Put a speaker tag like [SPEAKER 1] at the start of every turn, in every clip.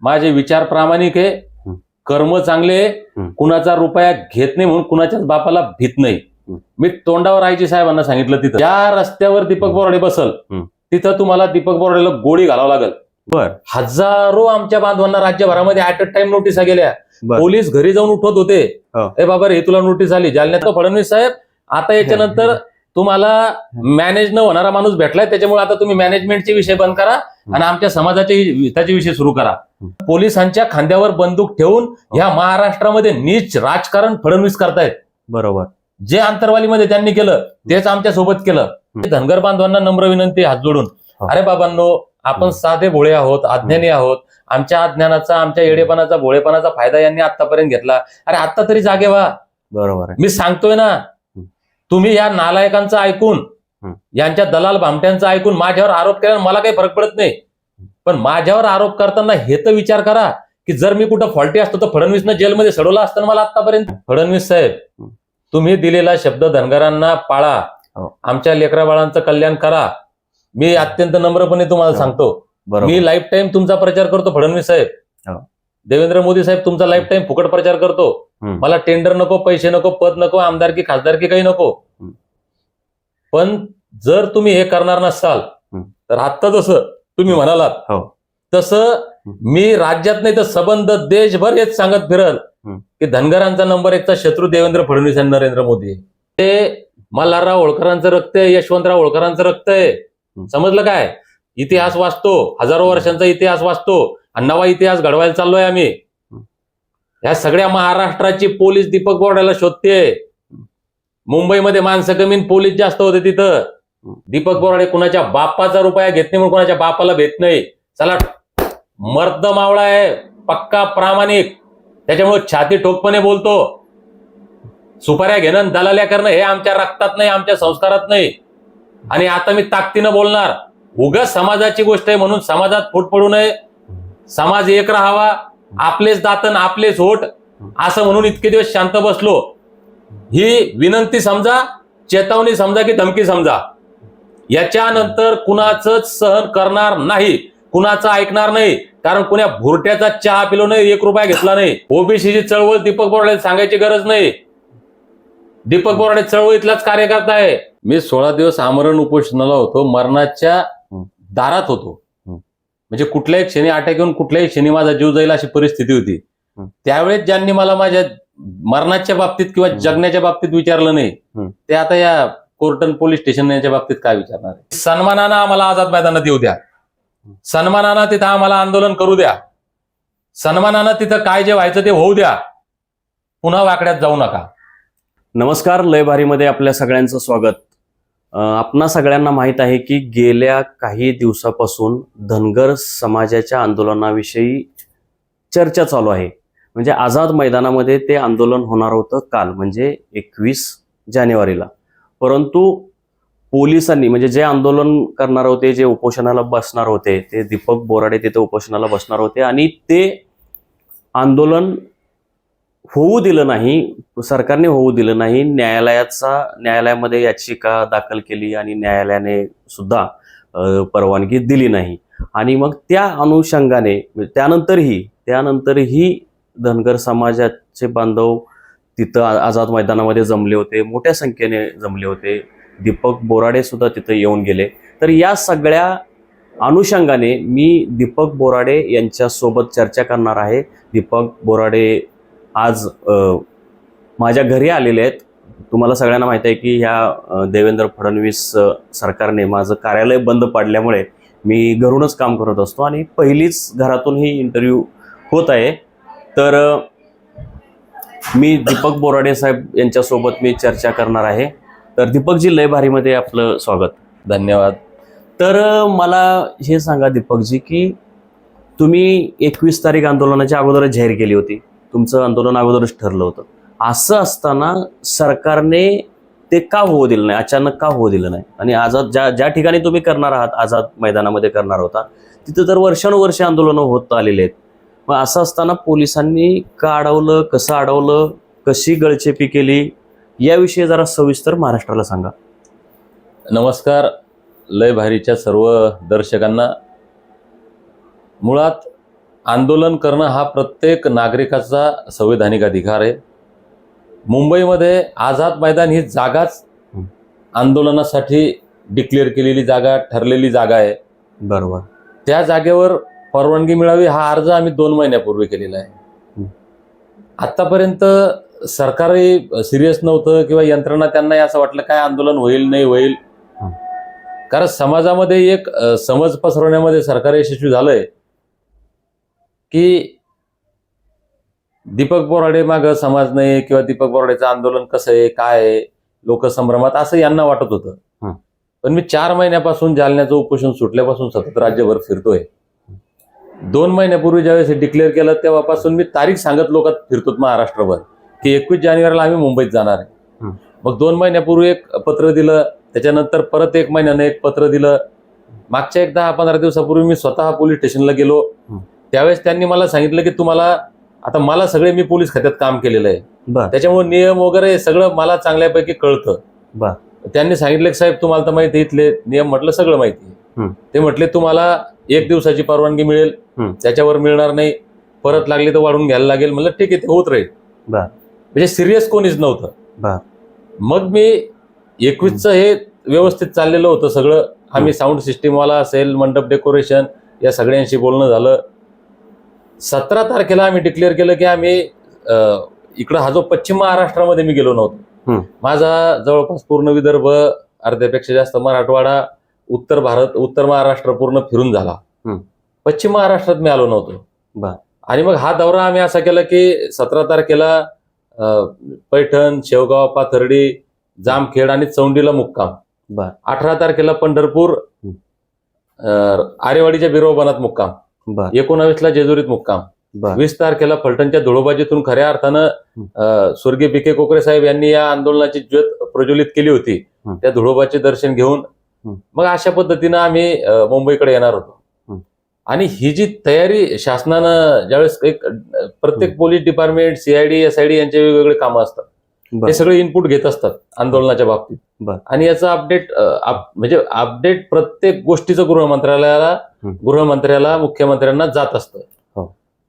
[SPEAKER 1] माझे विचार प्रामाणिक आहे, कर्म चांगले आहे, कुणाचा रुपया घेत नाही म्हणून कुणाच्याच बापाला भीत नाही. मी तोंडावर आयजी साहेबांना सांगितलं, तिथं ज्या रस्त्यावर दीपक बोराडे बसल तिथं तुम्हाला दीपक बोराडेला गोळी घालावं लागेल.
[SPEAKER 2] बर.
[SPEAKER 1] हजारो आमच्या बांधवांना राज्यभरामध्ये ऍट अ टाइम नोटिसा गेल्या. पोलीस घरी जाऊन उठवत होते, ए बाबा हे तुला नोटीस आली. जालन्यात फडणवीस साहेब आता याच्यानंतर तुम्हाला मॅनेज न होणारा माणूस भेटलाय, त्याच्यामुळे आता तुम्ही मॅनेजमेंटचे विषय बंद करा आणि आमच्या समाजाचे हिताचे विषय सुरू करा. पोलिसांच्या खांद्यावर बंदूक ठेवून ह्या महाराष्ट्रामध्ये नीच राजकारण फडणवीस करतायत.
[SPEAKER 2] बरोबर.
[SPEAKER 1] जे आंतरवालीमध्ये त्यांनी केलं तेच आमच्या सोबत केलं. धनगर बांधवांना नम्र विनंती हात जोडून, अरे बाबांनो, आपण साधे भोळे आहोत, अज्ञानी आहोत. आमच्या अज्ञानाचा, आमच्या येडेपणाचा, भोळेपणाचा फायदा यांनी आतापर्यंत घेतला. अरे आता तरी जागे व्हा.
[SPEAKER 2] बरोबर आहे.
[SPEAKER 1] मी सांगतोय ना, तुम्ही या नालायकांचं ऐकून, यांच्या दलाल भामट्यांचं ऐकून माझ्यावर आरोप केला, मला काही फरक पडत नाही. पण माझ्यावर आरोप करताना हे तर विचार करा की जर मी कुठं फॉल्टी असतो तर फडणवीसनं जेलमध्ये सडवलं असतं मला आतापर्यंत. फडणवीस साहेब, तुम्ही दिलेला शब्द धनगरांना पाळा, आमच्या लेकरा बाळांचं कल्याण करा. मी अत्यंत नम्रपणे तुम्हाला सांगतो, मी लाईफ टाईम तुमचा प्रचार करतो. फडणवीस साहेब, देवेंद्र मोदी साहेब तुमचा लाईफ टाईम फुकट प्रचार करतो. मला टेंडर नको, पैसे नको, पद नको, आमदारकी खासदारकी काही नको. पण जर तुम्ही हे करणार नसाल तर आत्ता जसं तुम्ही म्हणालात तसं मी राज्यात नाही तर सबंध देशभर हेच सांगत फिरल की धनगरांचा नंबर 1चा शत्रू देवेंद्र फडणवीस आणि नरेंद्र मोदी आहे. ते मल्हारराव होळकरांचं रक्त आहे, यशवंतराव होळकरांचं रक्त आहे. समजलं काय? इतिहास वाचतो, हजारो वर्षांचा इतिहास वाचतो आणि नवा इतिहास घडवायला चाललोय आम्ही. ह्या सगळ्या महाराष्ट्राची पोलीस दीपक बोराडेला शोधते. मुंबईमध्ये माणसं कमी, पोलीस जास्त होते तिथं. दीपक बोराडे कुणाच्या बापाचा रुपया घेत नाही म्हणून कुणाच्या बापाला भेट नाही. चला, मर्द मावळा आहे, पक्का प्रामाणिक, त्याच्यामुळे छाती ठोकपणे बोलतो. सुपाऱ्या घेणं, दलाल्या करणं हे आमच्या रक्तात नाही, आमच्या संस्कारात नाही. आणि आता मी ताकदीनं बोलणार. उगाच समाजाची गोष्ट आहे म्हणून समाजात फूट पडू नये, समाज एक राहावा, आपलेच दातन आपलेच होठ असं म्हणून इतके दिवस शांत बसलो. ही विनंती समजा, चेतावणी समजा की धमकी समजा. याच्यानंतर कुणाचंच सहन करणार नाही, कुणाचं ऐकणार नाही. कारण कुण्या भुरट्याचा चहा पिलो नाही, 1 रुपया घेतला नाही. ओबीसीची चळवळ दीपक बोराडे सांगायची गरज नाही. दीपक बोराडे चळवळीतलाच कार्यकर्ता आहे. मी 16 दिवस आमरण उपोषणाला होतो, मरणाच्या दारात होतो. म्हणजे कुठल्याही क्षणी अटॅक येऊन कुठल्याही क्षणी माझा जीव जाईल अशी परिस्थिती होती. त्यावेळेस ज्यांनी मला माझ्या मरणाच्या बाबतीत किंवा जगण्याच्या बाबतीत विचारलं नाही, ते आता या कोर्टन पोलीस स्टेशन याच्या बाबतीत काय विचारणार आहे? सन्मानानं आम्हाला आझाद मैदानात येऊ द्या, सन्मानानं तिथं आम्हाला आंदोलन करू द्या, सन्मानानं तिथं काय जे व्हायचं ते होऊ द्या. पुन्हा वाकड्यात जाऊ नका.
[SPEAKER 2] नमस्कार, लय भारीमध्ये आपल्या सगळ्यांचं स्वागत. आपणा सगळ्यांना माहीत आहे की गेल्या काही दिवसापासून धनगर समाजाच्या आंदोलनाविषयी चर्चा चालू आहे. म्हणजे आझाद मैदानामध्ये ते आंदोलन होणार होतं काल, म्हणजे 21 जानेवारीला. परंतु पोलिसांनी, म्हणजे जे आंदोलन करणार होते, जे उपोषणाला बसणार होते, ते दीपक बोराडे तिथे उपोषणाला बसणार होते आणि ते आंदोलन होऊ दिलं नाही, सरकारने होऊ दिलं नाही. न्यायालयामध्ये याचिका दाखल केली आणि न्यायालयाने सुद्धा परवानगी दिली नाही. आणि मग त्या अनुषंगाने त्यानंतरही धनगर समाजाचे बांधव तिथं आझाद मैदानामध्ये जमले होते, मोठ्या संख्येने जमले होते. दीपक बोराडे सुद्धा तिथं येऊन गेले. तर या सगळ्या अनुषंगाने मी दीपक बोराडे यांच्यासोबत चर्चा करणार आहे. दीपक बोराडे आज माझ्या घरी आलेले आहेत. तुम्हाला सगळ्यांना माहिती आहे की ह्या देवेंद्र फडणवीस सरकारने माझं कार्यालय बंद पाडल्यामुळे मी घरूनच काम करत असतो आणि पहिलीच घरातून ही इंटरव्ह्यू होत आहे. तर मी दीपक बोराडे साहेब यांच्यासोबत मी चर्चा करणार आहे. तर दीपकजी, लय भारीमध्ये आपलं स्वागत.
[SPEAKER 1] धन्यवाद.
[SPEAKER 2] तर मला हे सांगा दीपकजी की तुम्ही 21 तारीख आंदोलनाच्या अगोदरच जाहीर केली होती, तुमचं आंदोलन अगोदरच ठरलं होतं. असं असताना सरकारने ते का होऊ दिलं नाही, अचानक का होऊ दिलं नाही? आणि आझाद ज्या ठिकाणी तुम्ही करणार आहात, आझाद मैदानामध्ये करणार होता, तिथं तर वर्षानुवर्ष आंदोलनं होत आलेले आहेत. मग असं असताना पोलिसांनी का अडवलं, कसं अडवलं, कशी गळचेपी केली, याविषयी जरा सविस्तर महाराष्ट्राला सांगा.
[SPEAKER 1] नमस्कार लय भारीच्या सर्व दर्शकांना. मुळात आंदोलन करणं हा प्रत्येक नागरिकाचा संवैधानिक अधिकार आहे. मुंबईमध्ये आझाद मैदान ही जागाच आंदोलनासाठी डिक्लेअर केलेली जागा, ठरलेली जागा आहे.
[SPEAKER 2] बरोबर.
[SPEAKER 1] त्या जागेवर परवानगी मिळावी हा अर्ज आम्ही 2 महिन्यापूर्वी केलेला आहे. आतापर्यंत सरकारही सिरियस नव्हतं किंवा यंत्रणा, त्यांनाही असं वाटलं काय आंदोलन होईल नाही होईल. कारण समाजामध्ये एक समज पसरवण्यामध्ये सरकार यशस्वी झालंय की दीपक बोराडे मागं समाज नाही किंवा दीपक बोराडेचं आंदोलन कसं आहे काय आहे, लोक संभ्रमात, असं यांना वाटत होतं. पण मी 4 महिन्यापासून जालन्याचं उपोषण सुटल्यापासून सतत राज्यभर फिरतोय. 2 महिन्यापूर्वी ज्यावेळेस डिक्लेअर केलं तेव्हापासून मी तारीख सांगत लोकात फिरतो महाराष्ट्रभर की 21 जानेवारीला आम्ही मुंबईत जाणार आहे. मग 2 महिन्यापूर्वी एक पत्र दिलं, त्याच्यानंतर परत 1 महिन्यानं एक पत्र दिलं. मागच्या एक 10-15 दिवसापूर्वी मी स्वतः पोलीस स्टेशनला गेलो. त्यावेळेस त्यांनी मला सांगितलं की तुम्हाला आता, मला सगळे, मी पोलीस खात्यात काम केलेलं आहे, त्याच्यामुळे नियम वगैरे सगळं मला चांगल्यापैकी कळतं. त्यांनी सांगितलं की साहेब तुम्हाला तर माहिती इथले नियम. म्हटलं सगळं माहिती आहे. ते म्हटले तुम्हाला 1 दिवसाची परवानगी मिळेल, त्याच्यावर मिळणार नाही, परत लागली तर वाढून घ्यायला लागेल. म्हणलं ठीक आहे, ते होत राहील. म्हणजे सिरियस कोणीच नव्हतं. मग मी 21चं हे व्यवस्थित चाललेलं होतं सगळं. आम्ही साऊंड सिस्टीमवाला असेल, मंडप डेकोरेशन, या सगळ्यांशी बोलणं झालं. 17 तारखेला आम्ही डिक्लेअर केलं की आम्ही इकडं, हा जो पश्चिम महाराष्ट्रामध्ये मी गेलो नव्हतो. माझा जवळपास पूर्ण विदर्भ, अर्ध्यापेक्षा जास्त मराठवाडा, उत्तर भारत, उत्तर महाराष्ट्र पूर्ण फिरून झाला. पश्चिम महाराष्ट्रात मी आलो नव्हतो. आणि मग हा दौरा आम्ही असा केला की 17 तारखेला पैठण, शेवगाव, पाथर्डी, जामखेड आणि चौंडीला मुक्काम. 18 तारखेला पंढरपूर, आरेवाडीच्या बिरोबानात मुक्काम. 19ला जेजुरीत मुक्काम. 20 तारखेला फलटणच्या धुळोबाजीतून खऱ्या अर्थानं स्वर्गीय पी.के. कोकरे साहेब यांनी या आंदोलनाची ज्योत प्रज्वलित केली होती, त्या धुळोबाचे दर्शन घेऊन मग अशा पद्धतीनं आम्ही मुंबईकडे येणार होतो. आणि ही जी तयारी शासनानं, ज्यावेळेस एक प्रत्येक पोलीस डिपार्टमेंट, सीआयडी, एसआयडी यांचे वेगवेगळे कामं असतात, ते सगळे इनपुट घेत असतात आंदोलनाच्या बाबतीत. आणि याचं अपडेट म्हणजे अपडेट प्रत्येक गोष्टीचं गृहमंत्र्याला, मुख्यमंत्र्यांना जात असतं.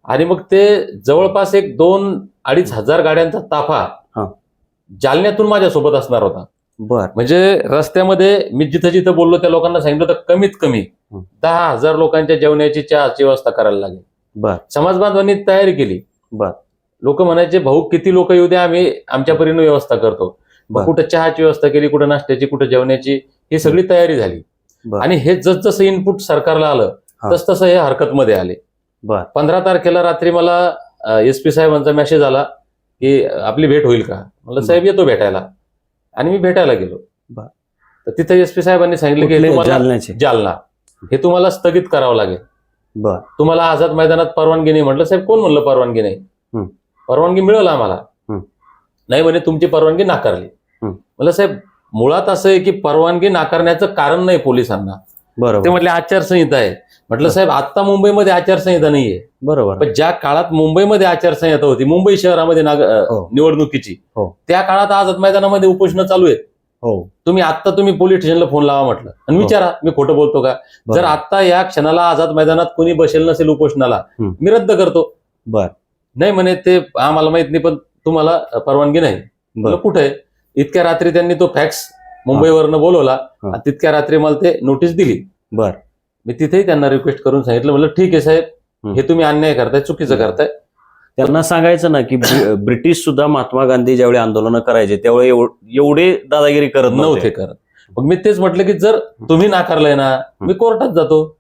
[SPEAKER 1] आणि मग ते जवळपास एक 2-2.5 हजार गाड्यांचा ताफा जालन्यातून माझ्यासोबत असणार होता. म्हणजे रस्त्यामध्ये मी जिथं जिथं बोललो त्या लोकांना सांगितलं तर कमीत कमी 10,000 लोकांच्या जेवणाची, चहाची व्यवस्था करायला लागेल. समाज बांधवांनी तयारी केली. लोक म्हणायचे भाऊ किती लोक येऊ द्या, आम्ही आमच्या परीने व्यवस्था करतो. कुठं चहाची व्यवस्था केली, कुठं नाश्त्याची, कुठं जेवण्याची, ही सगळी तयारी झाली. आणि हे जसजसं इनपुट सरकारला आलं तसतसं हे हरकतमध्ये आले. 15 तारखेला रात्री मला SP साहेबांचा मेसेज आला की आपली भेट होईल का. म्हणलं साहेब येतो भेटायला. आणि मी भेटायला गेलो. तर तिथे SP साहेबांनी सांगितलं की जालना हे तुम्हाला स्थगित करावं लागेल, तुम्हाला आझाद मैदानात परवानगी नाही. म्हटलं साहेब कोण म्हणलं परवानगी नाही, परवानगी मिळेल आम्हाला. नाही म्हणे तुमची परवानगी नाकारली. म्हणलं साहेब मुळात असं आहे की परवानगी नाकारण्याचं कारण नाही पोलिसांना. ते म्हटले आचारसंहिता आहे. म्हटलं साहेब आता मुंबईमध्ये आचारसंहिता नाहीये. पण ज्या काळात मुंबईमध्ये आचारसंहिता होती, मुंबई शहरामध्ये निवडणुकीची, त्या काळात आझाद मैदानामध्ये उपोषणं चालू आहेत. तुम्ही पोलीस स्टेशनला फोन लावा म्हटलं आणि विचारा मी खोटं बोलतो का. जर आता या क्षणाला आझाद मैदानात कोणी बसेल नसेल उपोषणाला, मी रद्द करतो. नाही म्हणे ते आम्हाला माहित नाही, पण तुम्हाला परवानगी नाही. कुठे आहे? इतक्या रात्री त्यांनी तो फॅक्स मुंबईवरनं बोलवला, तितक्या रात्री मला ते नोटीस दिली. मी तिथेही त्यांना रिक्वेस्ट करून सांगितलं, म्हणलं ठीक आहे साहेब, हे तुम्ही अन्याय करताय, चुकीचं करताय.
[SPEAKER 2] त्यांना सांगायचं ना की ब्रिटिश सुद्धा महात्मा गांधी ज्यावेळी आंदोलन करायचे त्यावेळी एवढे दादागिरी करत
[SPEAKER 1] नव्हते करत. मग मी तेच म्हटलं की जर तुम्ही नाकारलंय ना, मी कोर्टात जातो.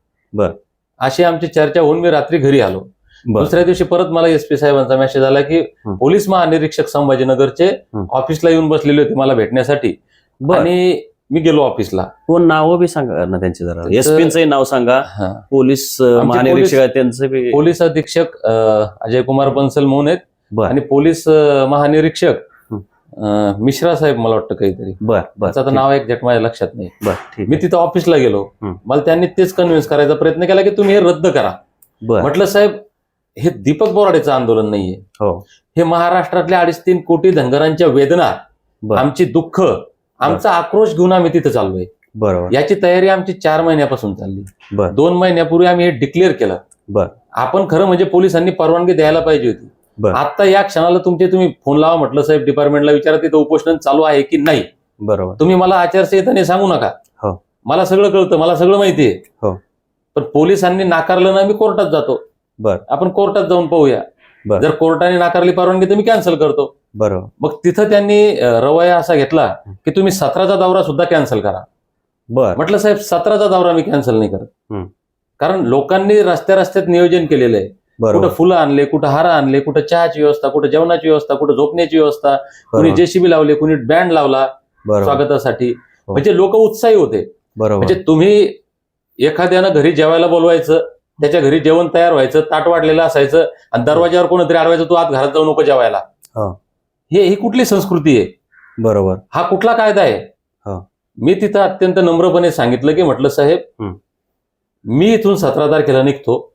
[SPEAKER 1] अशी आमची चर्चा होऊन मी रात्री घरी आलो. दुसऱ्या दिवशी परत मला SP साहेबांचा मेसेज आला की पोलीस महानिरीक्षक संभाजीनगरचे ऑफिसला येऊन बसलेले होते मला भेटण्यासाठी. आणि मी गेलो ऑफिसला.
[SPEAKER 2] कोण नाव बी सांगा ना त्यांचे जरा, SPचं नाव सांगा. पोलीस महानिरीक्षक त्यांचं,
[SPEAKER 1] पोलीस अधीक्षक अजय कुमार बन्सल म्हणून आहेत, आणि पोलीस महानिरीक्षक मिश्रा साहेब मला वाटतं काहीतरी. त्याचं नाव एक्झॅक्ट माझ्या लक्षात नाही. मी तिथं ऑफिसला गेलो. मला त्यांनी तेच कन्व्हिन्स करायचा प्रयत्न केला की तुम्ही हे रद्द करा. म्हटलं साहेब हे दीपक बोराडेचं आंदोलन नाहीये, हे महाराष्ट्रातल्या 2.5-3 कोटी धनगरांच्या वेदना, आमची दुःख, आमचा आक्रोश घेऊन आम्ही तिथं चाललोय. याची तयारी आमची 4 महिन्यापासून चालली. 2 महिन्यापूर्वी आम्ही हे डिक्लेअर केलं
[SPEAKER 2] बर.
[SPEAKER 1] आपण खरं म्हणजे पोलिसांनी परवानगी द्यायला पाहिजे होती.
[SPEAKER 2] बर.
[SPEAKER 1] आता या क्षणाला तुम्ही फोन लावा म्हटलं साहेब डिपार्टमेंटला विचारा तिथं उपोषण चालू आहे की नाही.
[SPEAKER 2] बरोबर.
[SPEAKER 1] तुम्ही मला आचारसंहिता सांगू नका.
[SPEAKER 2] हो.
[SPEAKER 1] मला सगळं कळतं, मला सगळं माहिती आहे.
[SPEAKER 2] हो.
[SPEAKER 1] पण पोलिसांनी नाकारलं ना, मी कोर्टात जातो.
[SPEAKER 2] बर.
[SPEAKER 1] आपण कोर्टात जाऊन पाहूया.
[SPEAKER 2] बर.
[SPEAKER 1] जर कोर्टाने नाकारली परवानगी तर मी कॅन्सल करतो.
[SPEAKER 2] बरोबर.
[SPEAKER 1] मग तिथं त्यांनी रवैया असा घेतला की तुम्ही 17चा दौरा सुद्धा कॅन्सल करा.
[SPEAKER 2] बर.
[SPEAKER 1] म्हटलं साहेब 17चा दौरा मी कॅन्सल नाही करत. कारण लोकांनी रस्त्यात नियोजन केलेलं आहे. कुठं फुलं आणले, कुठं हार आणले, कुठं चहाची व्यवस्था, कुठं जेवणाची व्यवस्था, कुठं झोपण्याची व्यवस्था, कुणी जेसीबी लावले, कुणी बँड लावला स्वागतासाठी. म्हणजे लोक उत्साही होते. म्हणजे तुम्ही एखाद्यानं घरी जेवायला बोलवायचं, त्याच्या घरी जेवण तयार व्हायचं, ताट वाढलेलं असायचं आणि दरवाजावर कोणतरी अडवायचं, तू आत घरात जाऊ नको जेवायला. ही कुठली संस्कृती आहे?
[SPEAKER 2] बरोबर.
[SPEAKER 1] हा कुठला कायदा आहे? मी तिथं अत्यंत नम्रपणे सांगितलं की म्हटलं साहेब मी इथून 17 तारखेला निघतो.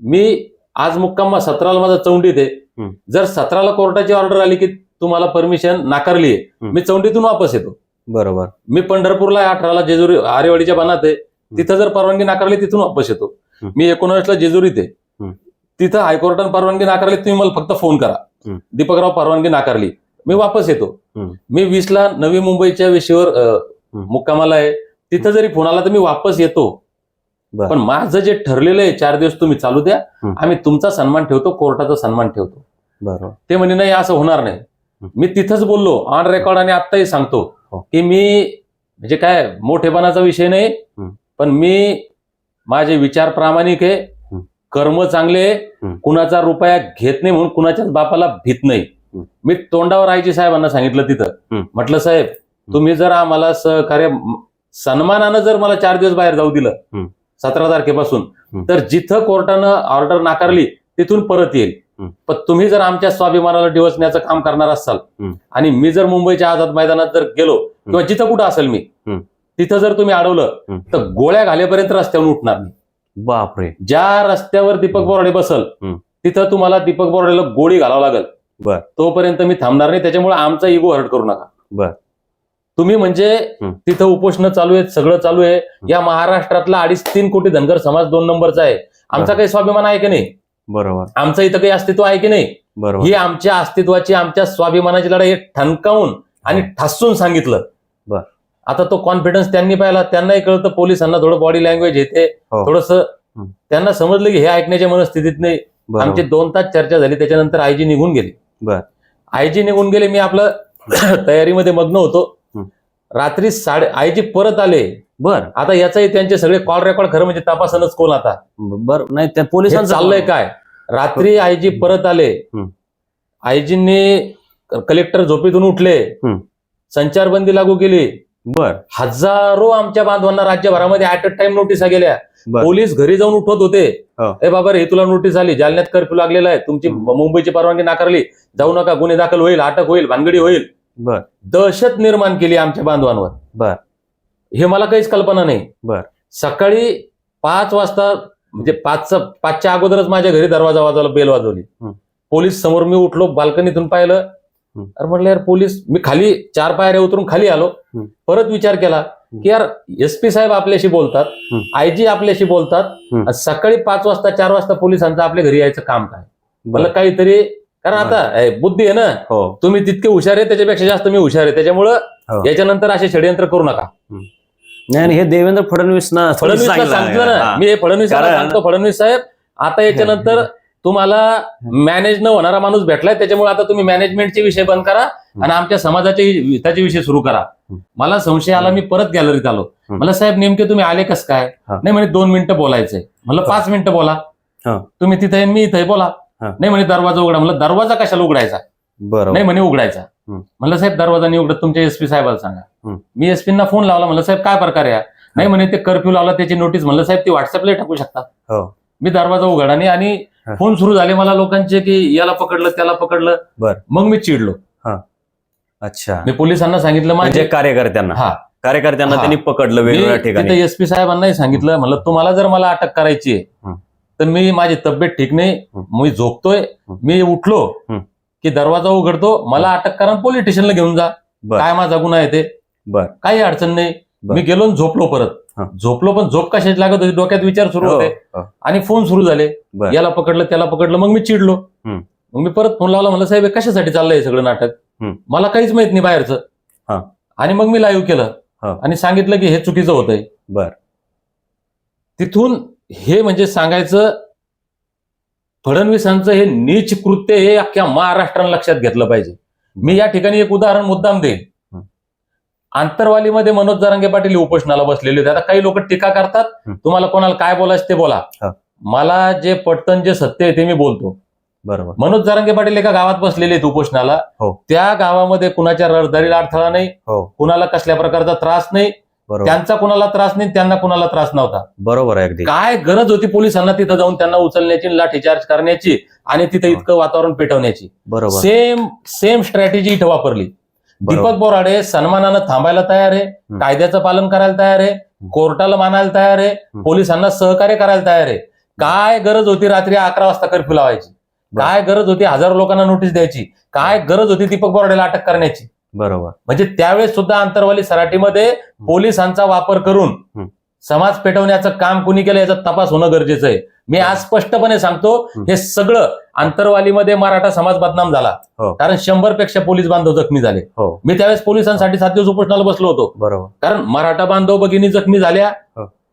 [SPEAKER 1] मी आज मुक्काम 17ला माझा चौंडीत आहे. जर 17ला कोर्टाची ऑर्डर आली की तुम्हाला परमिशन नाकारली आहे, मी चौंडीतून वापस येतो.
[SPEAKER 2] बरोबर.
[SPEAKER 1] मी पंढरपूरला 18ला जेजुरी आरेवाडीच्या बनात आहे, तिथं जर परवानगी नाकारली तिथून वापस येतो. मी 19ला जेजुरीत आहे, तिथं हायकोर्टाने परवानगी नाकारली, तुम्ही मला फक्त फोन करा. दीपकराव परवानगी नाकारली, मी वापस येतो. मी 20ला नवी मुंबईच्या वेशीवर मुक्कामाला आहे, तिथं जरी फोन आला तर मी वापस येतो. पण माझं जे ठरलेलं आहे 4 दिवस तुम्ही चालू द्या, आम्ही तुमचा सन्मान ठेवतो, कोर्टाचा सन्मान ठेवतो.
[SPEAKER 2] बरोबर.
[SPEAKER 1] ते म्हणे नाही असं होणार नाही. मी तिथंच बोललो ऑन रेकॉर्ड आणि आत्ताही सांगतो की मी म्हणजे काय मोठेपणाचा विषय नाही, पण मी माझे विचार प्रामाणिक आहे, कर्म चांगले, कुणाचा रुपया घेत नाही म्हणून कुणाच्याच बापाला भीत नाही. मी तोंडावर आईजी साहेबांना सांगितलं तिथं, म्हटलं साहेब तुम्ही जर आम्हाला सहकार्य सन्मानानं जर मला 4 दिवस बाहेर जाऊ दिलं 17 तारखेपासून, तर जिथं कोर्टानं ऑर्डर नाकारली तिथून परत येईल. पण तुम्ही जर आमच्या स्वाभिमानाला डिवचण्याचं काम करणार असाल आणि मी जर मुंबईच्या आझाद मैदानात जर गेलो किंवा जिथं कुठं असेल मी, तिथं जर तुम्ही अडवलं तर गोळ्या घालेपर्यंत रस्त्यावर उठणार नाही.
[SPEAKER 2] बापरे.
[SPEAKER 1] ज्या रस्त्यावर दीपक बोराडे बसल तिथं तुम्हाला दीपक बोराडेला गोळी घालावं लागेल. तोपर्यंत मी थांबणार नाही. त्याच्यामुळे आमचा इगो हर्ट करू नका. तुम्ही म्हणजे तिथं उपोषण चालू आहेत, सगळं चालू आहे. या महाराष्ट्रातला 2.5-3 कोटी धनगर समाज 2 नंबरचा आहे. आमचा काही स्वाभिमान आहे की नाही?
[SPEAKER 2] बरोबर.
[SPEAKER 1] आमचं इथं काही अस्तित्व आहे की नाही?
[SPEAKER 2] बरोबर.
[SPEAKER 1] ही आमच्या अस्तित्वाची, आमच्या स्वाभिमानाची लढाई ठणकावून आणि ठासून सांगितलं. आता तो कॉन्फिडन्स त्यांनी पाहिला, त्यांनाही कळतं, पोलिसांना थोडं बॉडी लँग्वेज येते, थोडस त्यांना समजलं की हे ऐकण्याच्या मनस्थितीत नाही. आमची 2 तास चर्चा झाली, त्याच्यानंतर आयजी निघून गेली. आयजी निघून गेले, मी आपलं तयारीमध्ये मग्न होतो. रात्री आयजी परत आले. आता याचाही त्यांचे सगळे कॉल रेकॉर्ड खरं म्हणजे तपासणच कोण आता.
[SPEAKER 2] नाही त्या पोलिसांचं
[SPEAKER 1] चाललंय काय. रात्री आयजी परत आले, आयजींनी कलेक्टर झोपेतून उठले, संचारबंदी लागू केली. हजारो आमच्या बांधवांना राज्यभरामध्ये ऍट अ टाइम नोटिसा गेल्या. पोलीस घरी जाऊन उठवत होते, ए बाबा रे तुला नोटीस आली, जालन्यात कर्फ्यू लागलेला आहे, तुमची मुंबईची परवानगी नाकारली, जाऊ नका, गुन्हे दाखल होईल, अटक होईल, भानगडी होईल. दहशत निर्माण केली आमच्या बांधवांवर. हे मला काहीच कल्पना नाही. सकाळी 5 वाजता म्हणजे 5च्या अगोदरच माझ्या घरी दरवाजा वाजवला, बेल वाजवली. पोलीस समोर मी उठलो, बाल्कनीतून पाहिलं, अरे म्हटलं यार पोलीस. मी खाली 4 पायऱ्या उतरून खाली आलो, परत विचार केला की यार SP साहेब आपल्याशी बोलतात, आयजी आपल्याशी बोलतात, सकाळी 5 वाजता 4 वाजता पोलिसांचं आपल्या घरी यायचं काम काय? मला काहीतरी, कारण आता बुद्धी आहे ना, तुम्ही तितके हुशार आहे, त्याच्यापेक्षा जास्त मी हुशार आहे, त्याच्यामुळं याच्यानंतर असे षडयंत्र करू नका.
[SPEAKER 2] नाही, हे देवेंद्र फडणवीसला
[SPEAKER 1] सांगितलं ना मी, हे फडणवीसला सांगतो, फडणवीस साहेब आता याच्यानंतर तुम्हाला मॅनेज न होणारा माणूस भेटलाय, त्याच्यामुळे आता तुम्ही मॅनेजमेंटचे विषय बंद करा आणि आमच्या समाजाचे हिताचे विषय सुरू करा. मला संशय आला, मी परत गॅलरीत आलो. मला साहेब नेमके तुम्ही आले कस काय? नाही म्हणे 2 मिनिटं बोलायचंय. म्हणलं 5 मिनिटं बोला, तुम्ही तिथे मी इथे बोला. नाही म्हणे दरवाजा उघडा. म्हणलं दरवाजा कशाला उघडायचा? नाही म्हणे उघडायचा. म्हणलं साहेब दरवाजा नाही उघडत, तुमच्या SP साहेबाला सांगा. मी SPना फोन लावला, म्हणलं साहेब काय प्रकार आहे? नाही म्हणे ते कर्फ्यू लावला त्याची नोटीस. म्हणलं साहेब ती व्हॉट्सअपला टाकू शकता. मी दरवाजा उघडा नाही आणि फोन सुरू झाले मला लोकांचे की याला पकडलं त्याला पकडलं. मग मी चिडलो.
[SPEAKER 2] अच्छा.
[SPEAKER 1] मी पोलिसांना सांगितलं, माझे
[SPEAKER 2] कार्यकर्त्यांना त्यांनी पकडलं वेगवेगळ्या ठिकाणी.
[SPEAKER 1] SP साहेबांनाही सांगितलं, म्हणलं तुम्हाला जर मला अटक करायची आहे तर मी, माझी तब्येत ठीक नाही, मी झोपतोय, मी उठलो की दरवाजा उघडतो, मला अटक करा, पोलीस स्टेशनला घेऊन जा, काय माझा गुन्हा आहे ते, काही अडचण नाही. मी गेलो झोपलो परत.
[SPEAKER 2] हा.
[SPEAKER 1] झोपलो, पण झोप कशाची लागत होती, डोक्यात विचार सुरू
[SPEAKER 2] हो,
[SPEAKER 1] होते
[SPEAKER 2] हो.
[SPEAKER 1] आणि फोन सुरू झाले.
[SPEAKER 2] बर.
[SPEAKER 1] याला पकडलं त्याला पकडलं, मग मी चिडलो. मग मी परत फोन लावला, म्हणलं साहेब हे कशासाठी चाललंय हे सगळं नाटक, मला काहीच माहित नाही बाहेरचं.
[SPEAKER 2] हा.
[SPEAKER 1] आणि मग मी लाईव्ह केलं
[SPEAKER 2] हा.
[SPEAKER 1] आणि सांगितलं की हे चुकीचं होतंय.
[SPEAKER 2] बर.
[SPEAKER 1] तिथून हे म्हणजे सांगायचं, फडणवीसांचं हे नीच कृत्य हे अख्ख्या महाराष्ट्रानं लक्षात घेतलं पाहिजे. मी या ठिकाणी एक उदाहरण मुद्दाम देईल. आंतरवालीमध्ये मनोज जरांगे पाटील उपोषणाला बसलेले होते. आता काही लोक टीका करतात, तुम्हाला कोणाला काय बोलायचं ते बोला. मला जे पटतं जे सत्य आहे ते मी बोलतो.
[SPEAKER 2] बरोबर.
[SPEAKER 1] मनोज जरांगे पाटील एका गावात बसलेले आहेत उपोषणाला. त्या गावामध्ये कुणाच्या रहदारीला अडथळा नाही, कुणाला कसल्या प्रकारचा त्रास नाही, त्यांचा कुणाला त्रास नाही, त्यांना कुणाला त्रास नव्हता.
[SPEAKER 2] बरोबर आहे. अगदी
[SPEAKER 1] काय गरज होती पोलिसांना तिथं जाऊन त्यांना उचलण्याची, लाठीचार्ज करण्याची आणि तिथं इतकं वातावरण पेटवण्याची.
[SPEAKER 2] बरोबर.
[SPEAKER 1] सेम स्ट्रॅटेजी इथं वापरली. दीपक बोराडे सन्मानानं थांबायला तयार आहे, कायद्याचं पालन करायला तयार आहे, कोर्टाला मानायला तयार आहे, पोलिसांना सहकार्य करायला तयार आहे. काय गरज होती रात्री 11 वाजता कर्फ्यू लावायची? काय गरज होती हजारो लोकांना नोटीस द्यायची? काय गरज होती दीपक बोराडेला अटक करण्याची?
[SPEAKER 2] बरोबर.
[SPEAKER 1] म्हणजे त्यावेळेस सुद्धा आंतरवाली सराटीमध्ये पोलिसांचा वापर करून समाज पेटवण्याचं काम कुणी केलं याचा तपास होणं गरजेचं आहे. मी आज स्पष्टपणे सांगतो, हे सगळं आंतरवालीमध्ये मराठा समाज बदनाम झाला, कारण 100 पेक्षा पोलीस बांधव जखमी झाले. मी त्यावेळेस पोलिसांसाठी 7 दिवस उपोषणाला बसलो होतो.
[SPEAKER 2] बरोबर.
[SPEAKER 1] कारण मराठा बांधव भगिनी जखमी झाल्या,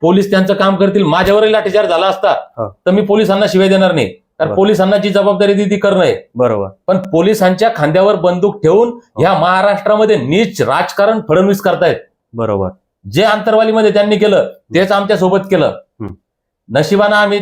[SPEAKER 1] पोलीस त्यांचं काम करतील. माझ्यावरही लाठीचार्ज झाला असता तर मी पोलिसांना शिवाय देणार नाही, कारण पोलिसांना जी जबाबदारी ती करणं आहे.
[SPEAKER 2] बरोबर.
[SPEAKER 1] पण पोलिसांच्या खांद्यावर बंदूक ठेवून ह्या महाराष्ट्रामध्ये नीच राजकारण फडणवीस करतायत.
[SPEAKER 2] बरोबर.
[SPEAKER 1] जे आंतरवालीमध्ये त्यांनी केलं तेच आमच्या सोबत केलं. नशिबानं आम्ही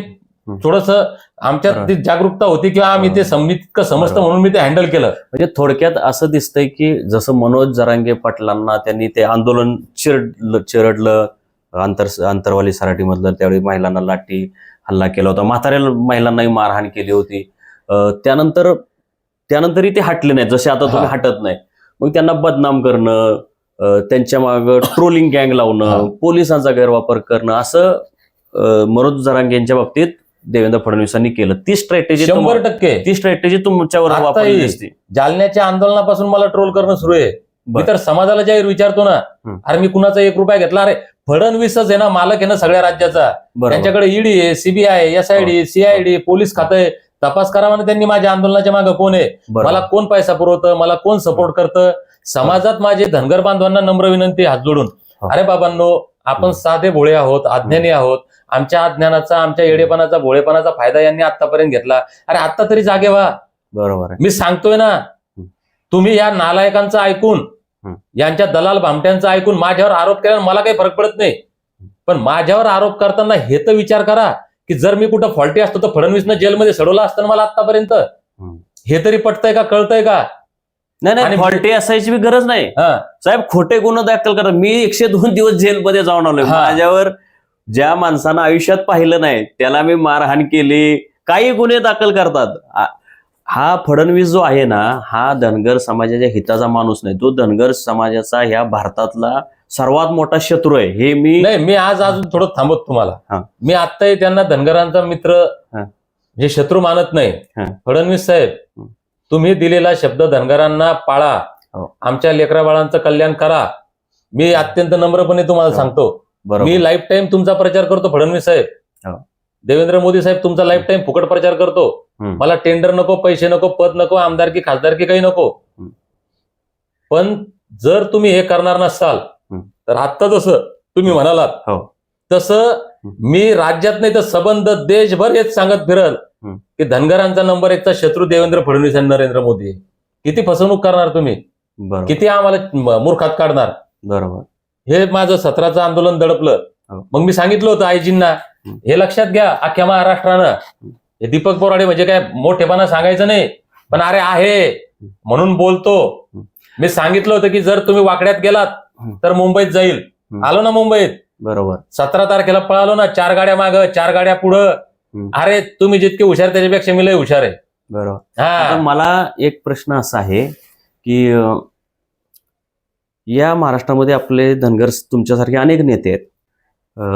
[SPEAKER 1] थोडस आमच्यात जागरूकता होती किंवा आम्ही ते इतकं समजतं म्हणून मी ते हँडल केलं.
[SPEAKER 2] म्हणजे थोडक्यात असं दिसतंय की जसं मनोज जरांगे पाटलांना त्यांनी ते आंदोलन चिरडलं आंतरवाली सराटीमधलं, त्यावेळी महिलांना लाठी हल्ला केला होता, म्हाताऱ्या महिलांनाही मारहाण केली होती. त्यानंतरही ते हटले नाही, जसे आता तुम्ही हटत नाही. मग त्यांना बदनाम करणं, त्यांच्या मागं ट्रोलिंग गँग लावणं, पोलिसांचा गैरवापर करणं, असं मनोज जरांगे यांच्या बाबतीत देवेंद्र फडणवीसांनी केलं. ती स्ट्रॅटेजी
[SPEAKER 1] 100%
[SPEAKER 2] ती स्ट्रॅटेजी तुमच्यावर वापरली दिसते.
[SPEAKER 1] जालन्याच्या आंदोलनापासून मला ट्रोल करणं सुरू आहे. मी तर समाजाला जाहीर विचारतो ना, अरे मी कुणाचा 1 रुपया घेतला? अरे फडणवीसच आहे ना, मालक आहे ना सगळ्या राज्याचा. त्यांच्याकडे ईडी आहे, सीबीआय, एसआयडी, सीआयडी, पोलीस खातं आहे. तपास करावा ना त्यांनी माझ्या आंदोलनाच्या मागे कोण आहे, मला कोण पैसा पुरवतं, मला कोण सपोर्ट करतं. समाजात माझे धनगर बांधवांना नम्र विनंती हात जोडून, अरे बाबांनो, आपण साधे भोळे आहोत, अज्ञानी आहोत. आमच्या अज्ञानाचा, आमच्या येडेपणाचा, भोळेपणाचा फायदा यांनी आतापर्यंत घेतला. अरे आता तरी जागे व्हा.
[SPEAKER 2] बरोबर आहे.
[SPEAKER 1] मी सांगतोय ना, तुम्ही या नालायकांचं ऐकून, यांच्या दलाल भामट्यांचं ऐकून माझ्यावर आरोप केला, मला काही फरक पडत नाही. पण माझ्यावर आरोप करताना हे तर विचार करा की जर मी कुठं फॉल्टी असतो तर फडणवीसनं जेलमध्ये सडवलं असतं मला आतापर्यंत. हे तरी पटतंय का, कळतंय का?
[SPEAKER 2] नाही, फॉल्टी असायची गरज नाही साहेब. खोटे गुन्हे दाखल करा. मी 102 दिवस जेलमध्ये जाऊन आलोय. माझ्यावर ज्या माणसानं आयुष्यात पाहिलं नाही त्याला मी मारहाण केली, काही गुन्हे दाखल करतात. हा फडणवीस जो आहे ना, हा धनगर समाजाच्या हिताचा माणूस नाही, तो धनगर समाजाचा ह्या भारतातला सर्वात मोठा शत्रू आहे. हे मी
[SPEAKER 1] आज अजून थोडं थांबत तुम्हाला. मी आत्ताही त्यांना धनगरांचा मित्र जे शत्रू मानत नाही. फडणवीस साहेब, तुम्ही दिलेला शब्द धनगरांना पाळा, आमच्या लेकरा बाळांचं कल्याण करा. मी अत्यंत नम्रपणे तुम्हाला सांगतो, मी लाईफ टाईम तुमचा प्रचार करतो फडणवीस साहेब. देवेंद्र मोदी साहेब तुमचा लाईफ टाईम फुकट प्रचार करतो. मला टेंडर नको, पैसे नको, पद नको, आमदारकी खासदारकी काही नको. पण जर तुम्ही हे करणार नसाल तर आत्ता जसं तुम्ही म्हणालात तसं मी राज्यात नाही तर सबंध देशभर हेच सांगत फिरल की धनगरांचा नंबर 1चा शत्रू देवेंद्र फडणवीस आणि नरेंद्र मोदी. किती फसवणूक करणार तुम्ही, किती आम्हाला मूर्खात काढणार.
[SPEAKER 2] बरोबर.
[SPEAKER 1] हे माझं 17चं आंदोलन दडपलं. मग मी सांगितलं होतं आयजींना, हे लक्षात घ्या अख्ख्या महाराष्ट्रानं, हे दीपक बोराडे म्हणजे काय मोठेपणा सांगायचं नाही, पण अरे आहे म्हणून बोलतो. मी सांगितलं होतं की जर तुम्ही वाकड्यात गेलात तर मुंबईत जाईल. आलो ना मुंबईत.
[SPEAKER 2] बरोबर.
[SPEAKER 1] 17 तारखेला पळालो ना, 4 गाड्या मागं 4 गाड्या पुढं. अरे तुम्ही जितके हुशार त्याच्यापेक्षा मी लय हुशार आहे.
[SPEAKER 2] बरोबर. मला एक प्रश्न असा आहे की या महाराष्ट्रामध्ये आपले धनगर तुमच्यासारखे अनेक नेते आहेत.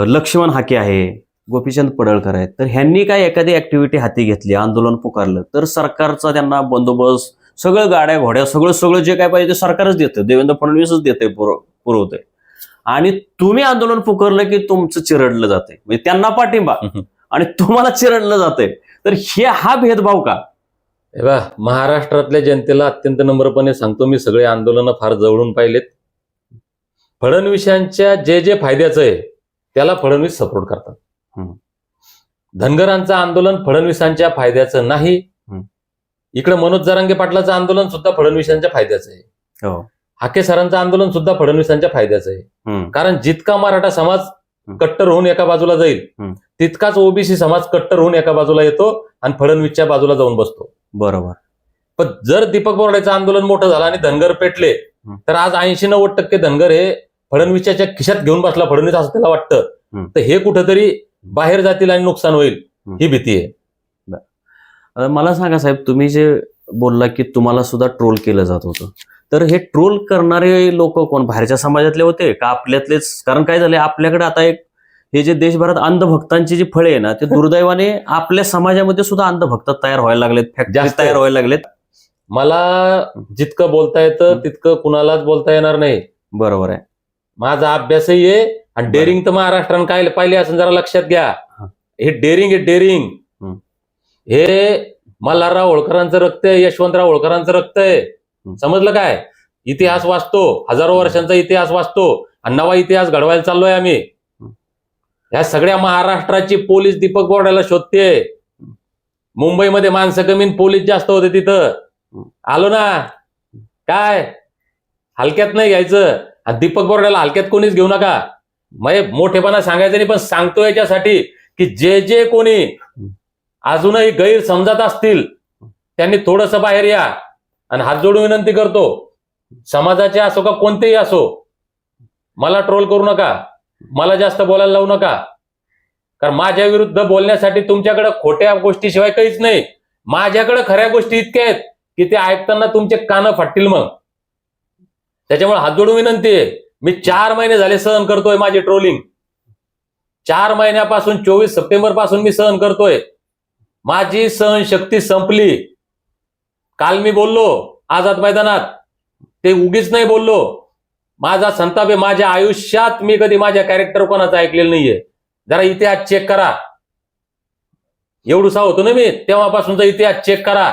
[SPEAKER 2] लक्ष्मण हाके आहे, गोपीचंद पडळकर आहेत. तर ह्यांनी काय एखादी ऍक्टिव्हिटी हाती घेतली, आंदोलन पुकारलं, तर सरकारचा त्यांना बंदोबस्त, सगळं गाड्या घोड्या सगळं जे काय पाहिजे ते सरकारच देतं, देवेंद्र फडणवीसच देते, पुरवतंय. आणि तुम्ही आंदोलन पुकारलं की तुमचं चिरडलं जाते, म्हणजे त्यांना पाठिंबा आणि तुम्हाला चिरडलं जाते. तर हा भेदभाव का?
[SPEAKER 1] हे बघा, महाराष्ट्रातल्या जनतेला अत्यंत नम्रपणे सांगतो, मी सगळे आंदोलनं फार जवळून पाहिलेत. फडणवीसांच्या जे फायद्याचं आहे त्याला फडणवीस सपोर्ट करतात. धनगरांचं आंदोलन फडणवीसांच्या फायद्याचं नाही. इकडे मनोज जरांगे पाटलाचं आंदोलन सुद्धा फडणवीसांच्या फायद्याचं आहे. हाके सरांचं आंदोलन सुद्धा फडणवीसांच्या फायद्याचं आहे. कारण जितका मराठा समाज कट्टर होऊन एका बाजूला जाईल तितकाच ओबीसी समाज कट्टर होऊन एका बाजूला येतो आणि फडणवीसच्या बाजूला जाऊन बसतो.
[SPEAKER 2] बरोबर.
[SPEAKER 1] पण जर दीपक बोराडेचं आंदोलन मोठं झालं आणि धनगर पेटले तर आज 80-90% धनगर हे फडणवीसच्या खिशात घेऊन बसला फडणवीस, असं त्याला वाटतं. तर हे कुठंतरी बाहेर जातील आणि नुकसान होईल ही भीती आहे.
[SPEAKER 2] मला सांगा साहेब, तुम्ही जे बोलला की तुम्हाला सुद्धा ट्रोल केलं जात होतं, तर हे ट्रोल करणारे लोक कोण, बाहेरच्या समाजातले होते का आपल्यातलेच? कारण काय झाले, आपल्याकडे आता एक हे जे देशभरात अंधभक्तांची जी फळे आहे ना, ते दुर्दैवाने आपल्या समाजामध्ये सुद्धा अंधभक्त तयार व्हायला लागलेत, फॅक्टरी तयार व्हायला लागलेत.
[SPEAKER 1] मला जितकं बोलता येतं तितकं कुणालाच बोलता येणार नाही.
[SPEAKER 2] बरोबर आहे.
[SPEAKER 1] माझा अभ्यासही आहे आणि डेअरिंग तर महाराष्ट्रानं काय पाहिले असं जरा लक्षात घ्या. हे डेअरिंग आहे, डेअरिंग. हे मल्हारराव होळकरांचं रक्त आहे, यशवंतराव होळकरांचं रक्त आहे. समजलं काय? इतिहास वाचतो, हजारो वर्षांचा इतिहास वाचतो आणि नवा इतिहास घडवायला चाललोय आम्ही. ह्या सगळ्या महाराष्ट्राची पोलीस दीपक बोराडेला शोधते. मुंबईमध्ये माणसं कमी, पोलीस जास्त होते. तिथं आलो ना, काय हलक्यात नाही घ्यायचं. आणि दीपक बोराडेला हलक्यात कोणीच घेऊ नका. मग मोठेपणा सांगायचं नाही, पण सांगतो याच्यासाठी की जे कोणी अजूनही गैर समजत असतील त्यांनी थोडंसं बाहेर या. आणि हात जोडून विनंती करतो, समाजाचे असो का कोणतेही असो, मला ट्रोल करू नका, मला जास्त बोलायला लावू नका. कारण माझ्या विरुद्ध बोलण्यासाठी तुमच्याकडे खोट्या गोष्टीशिवाय काहीच नाही. माझ्याकडे खऱ्या गोष्टी इतक्या आहेत की ते ऐकताना तुमचे कान फाटतील. मग त्याच्यामुळे हात जोडून विनंती आहे, मी 4 महिने झाले सहन करतोय माझी ट्रोलिंग. 4 महिन्यापासून 24 सप्टेंबर पासून मी सहन करतोय. माझी सहनशक्ती संपली. काल मी बोललो आझाद मैदानात, ते उगीच नाही बोललो. माझा संताप आहे. माझ्या आयुष्यात मी कधी माझ्या कॅरेक्टर कोणाचं ऐकलेलं नाहीये. जरा इतिहास चेक करा. एवढूसा होतो ना मी, तेव्हापासूनचा इतिहास चेक करा.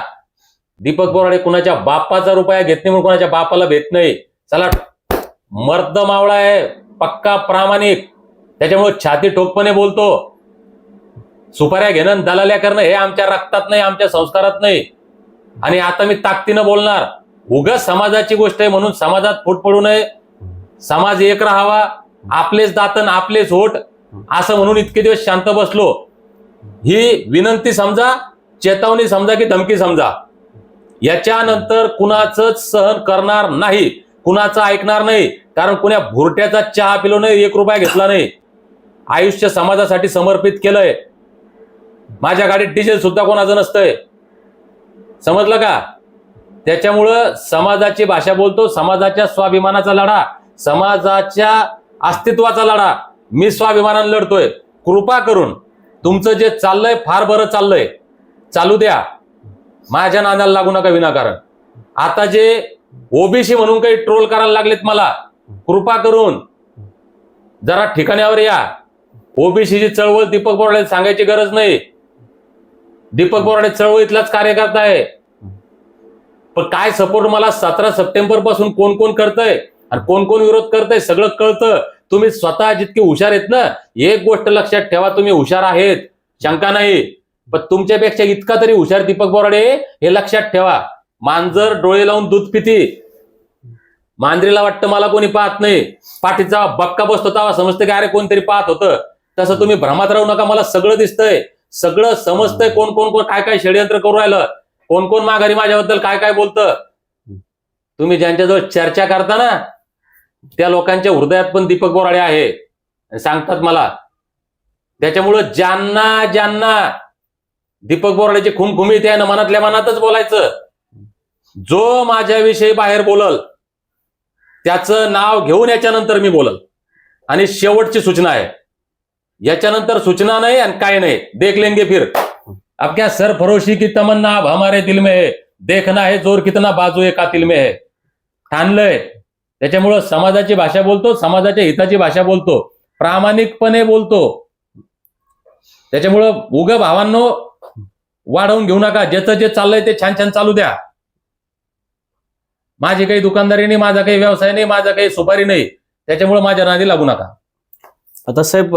[SPEAKER 1] दीपक बोराडे कुणाच्या बापाचा रुपया घेत नाही म्हणून कुणाच्या बापाला भेट नाही. चला, मर्द मावळा आहे, पक्का प्रामाणिक. त्याच्यामुळे छाती ठोकपणे बोलतो. सुपाऱ्या घेणं, दलाल्या करणं हे आमच्या रक्तात नाही, आमच्या संस्कारात नाही. आणि आता मी ताकदीनं बोलणार. उगाच समाजाची गोष्ट आहे म्हणून समाजात फूट पडू नये. समाज एक राहावा, आपलेच दातन आपलेच होठ, असं म्हणून इतके दिवस शांत बसलो. ही विनंती समजा, चेतावणी समजा की धमकी समजा. याच्यानंतर कुणाचंच सहन करणार नाही, कुणाचं ऐकणार नाही. कारण कुण्या भुरट्याचा चहा पिलो नाही, 1 रुपया घेतला नाही. आयुष्य समाजासाठी समर्पित केलंय. माझ्या गाडीत डिझेल सुद्धा कोणाचं नसतंय. समजलं का? त्याच्यामुळं समाजाची भाषा बोलतो. समाजाच्या स्वाभिमानाचा लढा, समाजाच्या अस्तित्वाचा लढा मी स्वाभिमानाने लढतोय. कृपा करून तुमचं जे चाललंय फार बरं चाललंय, चालू द्या. माझ्या नादाला लागू नका विनाकारण. आता जे ओबीसी म्हणून काही ट्रोल करायला लागलेत मला, कृपा करून जरा ठिकाणावर या. ओबीसीची चळवळ दीपक बोराडे सांगायची गरज नाही. दीपक बोराडे चळवळीतलाच कार्यकर्ता आहे. पण काय सपोर्ट मला 17 सप्टेंबर पासून कोण कोण करतंय आणि कोण कोण विरोध करतंय सगळं कळतं. तुम्ही स्वतः जितके हुशार आहेत ना, एक गोष्ट लक्षात ठेवा, तुम्ही हुशार आहेत, शंका नाही. पण तुमच्यापेक्षा इतका तरी हुशार दीपक बोराडे हे लक्षात ठेवा. मांजर डोळे लावून दूध पिती. मांजरीला वाटतं मला कोणी पाहत नाही. पाठीचा बक्का बसतो तेव्हा समजतं की अरे कोणतरी पाहत होतं. तसं तुम्ही भ्रमात राहू नका. मला सगळं दिसतंय, सगळं समजतंय. कोण कोण कोण काय काय षडयंत्र करू राहिलं, कोण कोण माघारी माझ्याबद्दल काय काय बोलतं. तुम्ही ज्यांच्याजवळ चर्चा करता ना, त्या लोकांच्या हृदयात पण दीपक बोराडे आहे सांगतात मला. त्याच्यामुळं ज्यांना दीपक बोराडेची खुमखुमी त्यानं मनातल्या मनातच बोलायचं. जो माझ्याविषयी बाहेर बोलल त्याचं नाव घेऊन याच्यानंतर मी बोलल. आणि शेवटची सूचना आहे, याच्यानंतर सूचना नाही आणि काय नाही. देख लेंगे फिर. अब क्या सरफरोशी की तमन्ना अब हमारे दिल में है, देखना है जोर कितना बाजू कातिल में है. ठाणलंय. त्याच्यामुळं समाजाची भाषा बोलतो, समाजाच्या हिताची भाषा बोलतो, प्रामाणिकपणे बोलतो. त्याच्यामुळं उगं भावांनो वाढवून घेऊ नका. ज्याचं जे चाललंय ते छान छान चालू द्या. माझी काही दुकानदारी नाही, माझा काही व्यवसाय नाही, माझा काही सुपारी नाही, त्याच्यामुळे माझ्या नादी लागू नका.
[SPEAKER 2] आता साहेब,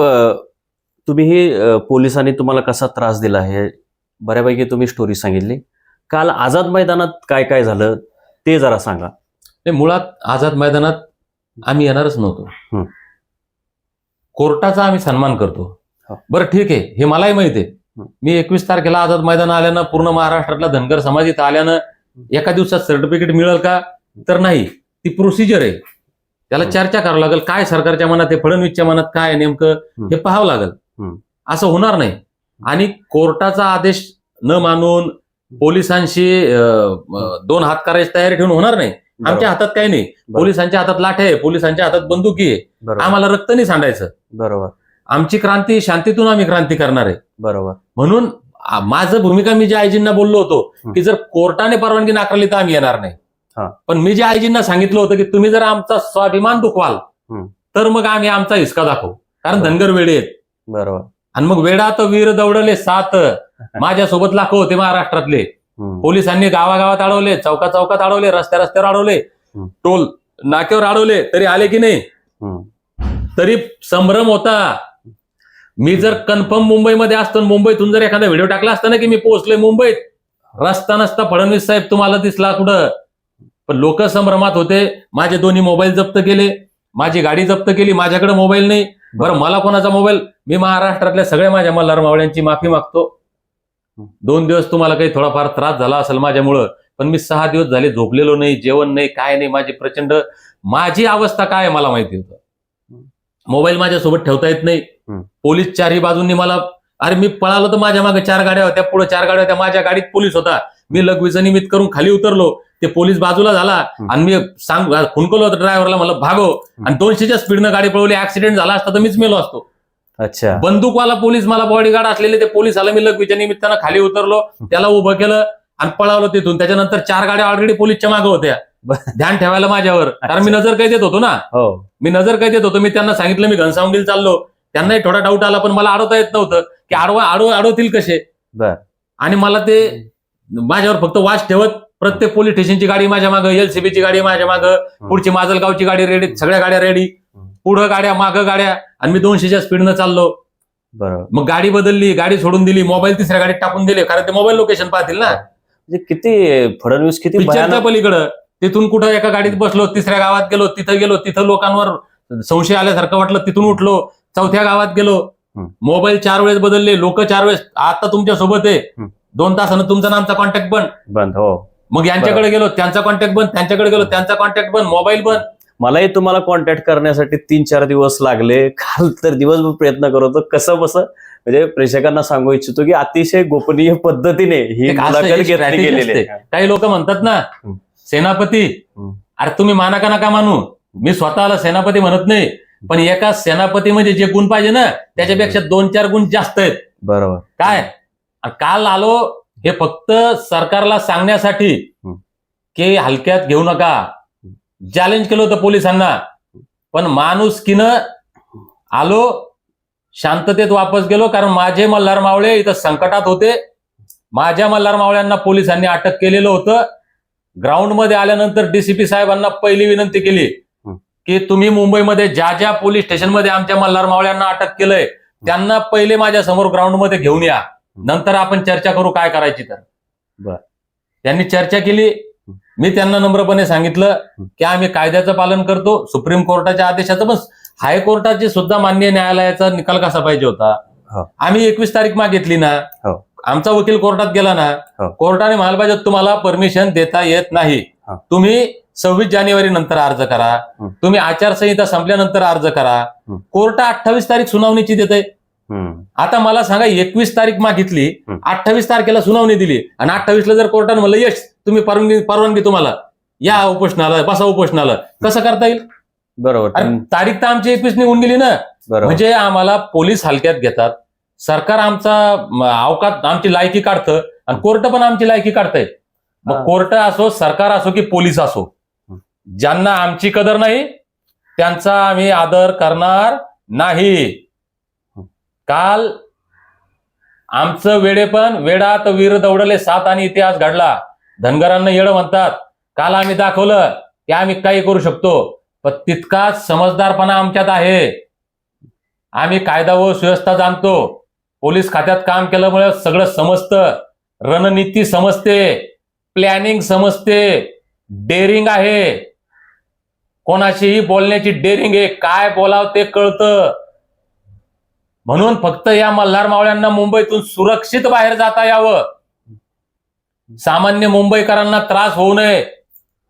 [SPEAKER 2] तुम्ही ही पोलिसांनी तुम्हाला कसा त्रास दिला हे बऱ्यापैकी तुम्ही स्टोरी सांगितली. काल आझाद मैदानात काय काय झालं ते जरा सांगा.
[SPEAKER 1] ते मुळात आझाद मैदानात आम्ही येणारच नव्हतो. कोर्टाचा आम्ही सन्मान करतो. बरं ठीक आहे, हे मलाही माहिती आहे. मी 21 तारखेला आझाद मैदान आल्यानं पूर्ण महाराष्ट्रातला धनगर समाज इथं आल्यानं एका दिवसात सर्टिफिकेट मिळेल का, तर नाही. ती प्रोसिजर आहे, त्याला चर्चा करावं लागेल. काय सरकारच्या मनात आहे, फडणवीसच्या मनात काय आहे नेमकं हे पाहावं लागेल. असं होणार नाही. आणि कोर्टाचा आदेश न मानून पोलिसांशी 2 हात करायची तयारी ठेवून होणार नाही. आमच्या हातात काही नाही. पोलिसांच्या हातात लाठ आहे, पोलिसांच्या हातात बंदुकी आहे. आम्हाला रक्त नाही सांडायचं.
[SPEAKER 2] बरोबर.
[SPEAKER 1] आमची क्रांती शांतीतून आम्ही क्रांती करणार आहे.
[SPEAKER 2] बरोबर.
[SPEAKER 1] म्हणून माझं भूमिका मी ज्या आयजींना बोललो होतो की जर कोर्टाने परवानगी नाकारली तर आम्ही येणार नाही. पण मी ज्या आयजींना सांगितलं होतं की तुम्ही जर आमचा स्वाभिमान दुखवाल तर मग आम्ही आमचा हिसका दाखवू. कारण धनगर वेडे आहेत.
[SPEAKER 2] बरोबर.
[SPEAKER 1] आणि मग वेडा तर वीर दौडले 7. माझ्यासोबत लाखो होते महाराष्ट्रातले. पोलिसांनी गावागावात अडवले, चौकात अडवले, रस्त्यावर अडवले, टोल नाक्यावर अडवले, तरी आले की नाही. तरी संभ्रम होता. मी जर कन्फर्म मुंबईमध्ये असतो, मुंबईतून जर एखादा व्हिडिओ टाकला असता ना की मी पोहोचलोय मुंबईत, रस्ता नसता फडणवीस साहेब तुम्हाला दिसला कुठं. पण लोक संभ्रमात होते. माझे दोन्ही मोबाईल जप्त केले, माझी गाडी जप्त केली, माझ्याकडे मोबाईल नाही. बरं, मला कोणाचा मोबाईल, मी महाराष्ट्रातल्या सगळ्या माझ्या मल्हार मावळ्यांची माफी मागतो. 2 दिवस तुम्हाला काही थोडाफार त्रास झाला असेल माझ्यामुळं, पण मी 6 दिवस झाले झोपलेलो नाही, जेवण नाही, काय नाही. माझी अवस्था काय आहे मला माहिती होतं. मोबाईल माझ्यासोबत ठेवता येत नाही. पोलीस 4ही बाजूंनी मला, अरे मी पळालो तर माझ्या मागे 4 गाड्या होत्या, पुढे 4 गाड्या होत्या, माझ्या गाडीत पोलीस होता. मी लघवीचं निमित्त करून खाली उतरलो, ते पोलीस बाजूला झाला आणि मी खुनकलो होतं ड्रायव्हरला, मला भागो, आणि 200च्या स्पीडनं गाडी पळवली. ऍक्सिडेंट झाला असता तर मीच मेलो असतो.
[SPEAKER 2] अच्छा.
[SPEAKER 1] बंदूकवाला पोलीस मला बॉडीगार्ड असलेले ते पोलीस आला, मी लघवीच्या निमित्तानं खाली उतरलो, त्याला उभं केलं आणि पळालो तिथून. त्याच्यानंतर 4 गाड्या ऑलरेडी पोलीसच्या मागे होत्या. ध्यान ठेवायला माझ्यावर, कारण मी नजर कैद देत होतो ना. मी नजर कैद देत होतो. मी त्यांना सांगितलं मी घनसावंगीला चाललो. त्यांनाही थोडा डाऊट आला, पण मला अडवता येत नव्हतं की अडवतील कसे. आणि मला ते माझ्यावर फक्त वाच ठेवत, प्रत्येक पोलीस स्टेशनची गाडी माझ्या मागं, एलसीबीची गाडी माझ्या मागं, पुढची माजलगावची गाडी रेडी, सगळ्या गाड्या रेडी, पुढं गाड्या मागं गाड्या, आणि मी 200च्या स्पीडनं चाललो.
[SPEAKER 2] बरोबर.
[SPEAKER 1] मग गाडी बदलली, गाडी सोडून दिली, मोबाईल 3ऱ्या गाडीत टाकून दिले, कारण ते मोबाईल लोकेशन पाहतील ना.
[SPEAKER 2] किती फडणवीस किती
[SPEAKER 1] पिक्चरच्या पलीकडं. तिथून कुठं एका गाडीत बसलो, 3ऱ्या गावात गेलो, तिथं लोकांवर संशय आल्यासारखं वाटलं, तिथून उठलो, 4थ्या गावात गेलो, मोबाईल 4 वेळेस बदलले, लोक 4 वेळेस. आता तुमच्या सोबत आहे, 2 तासानं तुमचा नामचा कॉन्टॅक्ट बंद. हो. मग यांच्याकडे गेलो, त्यांचा कॉन्टॅक्ट बंद, त्यांच्याकडे गेलो, त्यांचा कॉन्टॅक्ट बंद, मोबाईल बंद.
[SPEAKER 2] मलाही तुम्हाला कॉन्टॅक्ट करण्यासाठी 3-4 दिवस लागले. काल तर दिवसभर प्रयत्न करत होतो. कसं म्हणजे प्रेक्षकांना सांगू इच्छितो की अतिशय गोपनीय पद्धतीने ही मुलाखत घेतली गेलेली आहे.
[SPEAKER 1] काही लोक म्हणतात ना सेनापती, अरे तुम्ही माना का नका मानू, मी स्वतःला सेनापती म्हणत नाही, पण एका सेनापती म्हणजे जे गुण पाहिजे ना त्याच्यापेक्षा 2-4 गुण जास्त आहेत.
[SPEAKER 2] बरोबर.
[SPEAKER 1] काय काल आलो हे फक्त सरकारला सांगण्यासाठी की हलक्यात घेऊ नका. चॅलेंज केलं होतं पोलिसांना, पण माणुसकीनं आलो, शांततेत वापस गेलो. कारण माझे मल्हार मावळे इथं संकटात होते. माझ्या मल्हार मावळ्यांना पोलिसांनी अटक केलेलं होतं. ग्राउंडमध्ये आल्यानंतर डीसीपी साहेबांना पहिली विनंती केली की तुम्ही मुंबईमध्ये ज्या ज्या पोलीस स्टेशनमध्ये आमच्या मल्हार मावळ्यांना अटक केलंय त्यांना पहिले माझ्या समोर ग्राउंडमध्ये घेऊन या, नंतर आपण चर्चा करू काय करायची. तर त्यांनी चर्चा केली. मी त्यांना नम्रपणे सांगितलं की आम्ही कायद्याचं पालन करतो, सुप्रीम कोर्टाच्या आदेशाचं, पण हायकोर्टाचे सुद्धा माननीय न्यायालयाचा निकाल कसा पाहिजे होता. आम्ही 21 तारीख मागितली ना, आमचा वकील कोर्टात गेला ना, कोर्टाने म्हणायला पाहिजे तुम्हाला परमिशन देता येत नाही, तुम्ही 26 जानेवारी नंतर अर्ज करा, तुम्ही आचारसंहिता संपल्यानंतर अर्ज करा. कोर्ट 28 तारीख सुनावणीची देते. आता मला सांगा, 21 तारीख मागितली, 28 तारखेला सुनावणी दिली, आणि 28ला जर कोर्टाने म्हणलं यश तुम्ही परवानगी तुम्हाला या उपोषणाला बसा उपोषणाला, कसं करता येईल.
[SPEAKER 2] बरोबर.
[SPEAKER 1] तारीख तर आमची 21 निघून गेली ना. म्हणजे आम्हाला पोलीस हलक्यात घेतात, सरकार आमचा अवकात आमची लायकी काढतं, आणि कोर्ट पण आमची लायकी काढतायत. मग कोर्ट असो, सरकार असो की पोलीस असो, ज्यांना आमची कदर नाही त्यांचा आम्ही आदर करणार नाही. काल आमचं वेडेपण वेडात वीर दौडले सात आणि इतिहास घडला. धनगरांना येडं म्हणतात. काल आम्ही दाखवलं की आम्ही काही करू शकतो, पण तितकाच समजदारपणा आमच्यात आहे. आम्ही कायदा व सुव्यवस्था जाणतो. पोलीस खात्यात काम केल्यामुळे सगळं समजतं. रणनीती समजते, प्लॅनिंग समजते, डेअरिंग आहे. कोणाशीही बोलण्याची डेअरिंग आहे. काय बोलावं ते कळतं. म्हणून फक्त या मल्हार मावळ्यांना मुंबईतून सुरक्षित बाहेर जाता यावं. सामान्य मुंबईकरांना त्रास होऊ नये,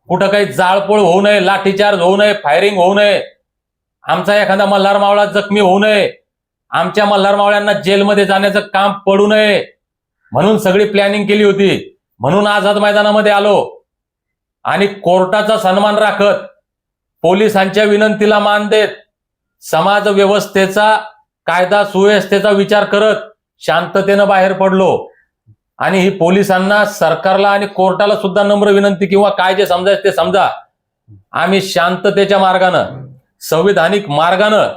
[SPEAKER 1] कुठं काही जाळपोळ होऊ नये, लाठीचार्ज होऊ नये, फायरिंग होऊ नये, आमचा एखादा मल्हार मावळा जखमी होऊ नये, आमच्या मल्हार मावळ्यांना जेलमध्ये जाण्याचं काम पडू नये, म्हणून सगळी प्लॅनिंग केली होती. म्हणून आझाद मैदानामध्ये आलो आणि कोर्टाचा सन्मान राखत, पोलिसांच्या विनंतीला मान देत, समाज व्यवस्थेचा, कायदा सुव्यवस्थेचा विचार करत शांततेनं बाहेर पडलो. आणि ही पोलिसांना, सरकारला आणि कोर्टाला सुद्धा नम्र विनंती, किंवा काय जे समजायचं ते समजा, आम्ही शांततेच्या मार्गानं, संविधानिक मार्गानं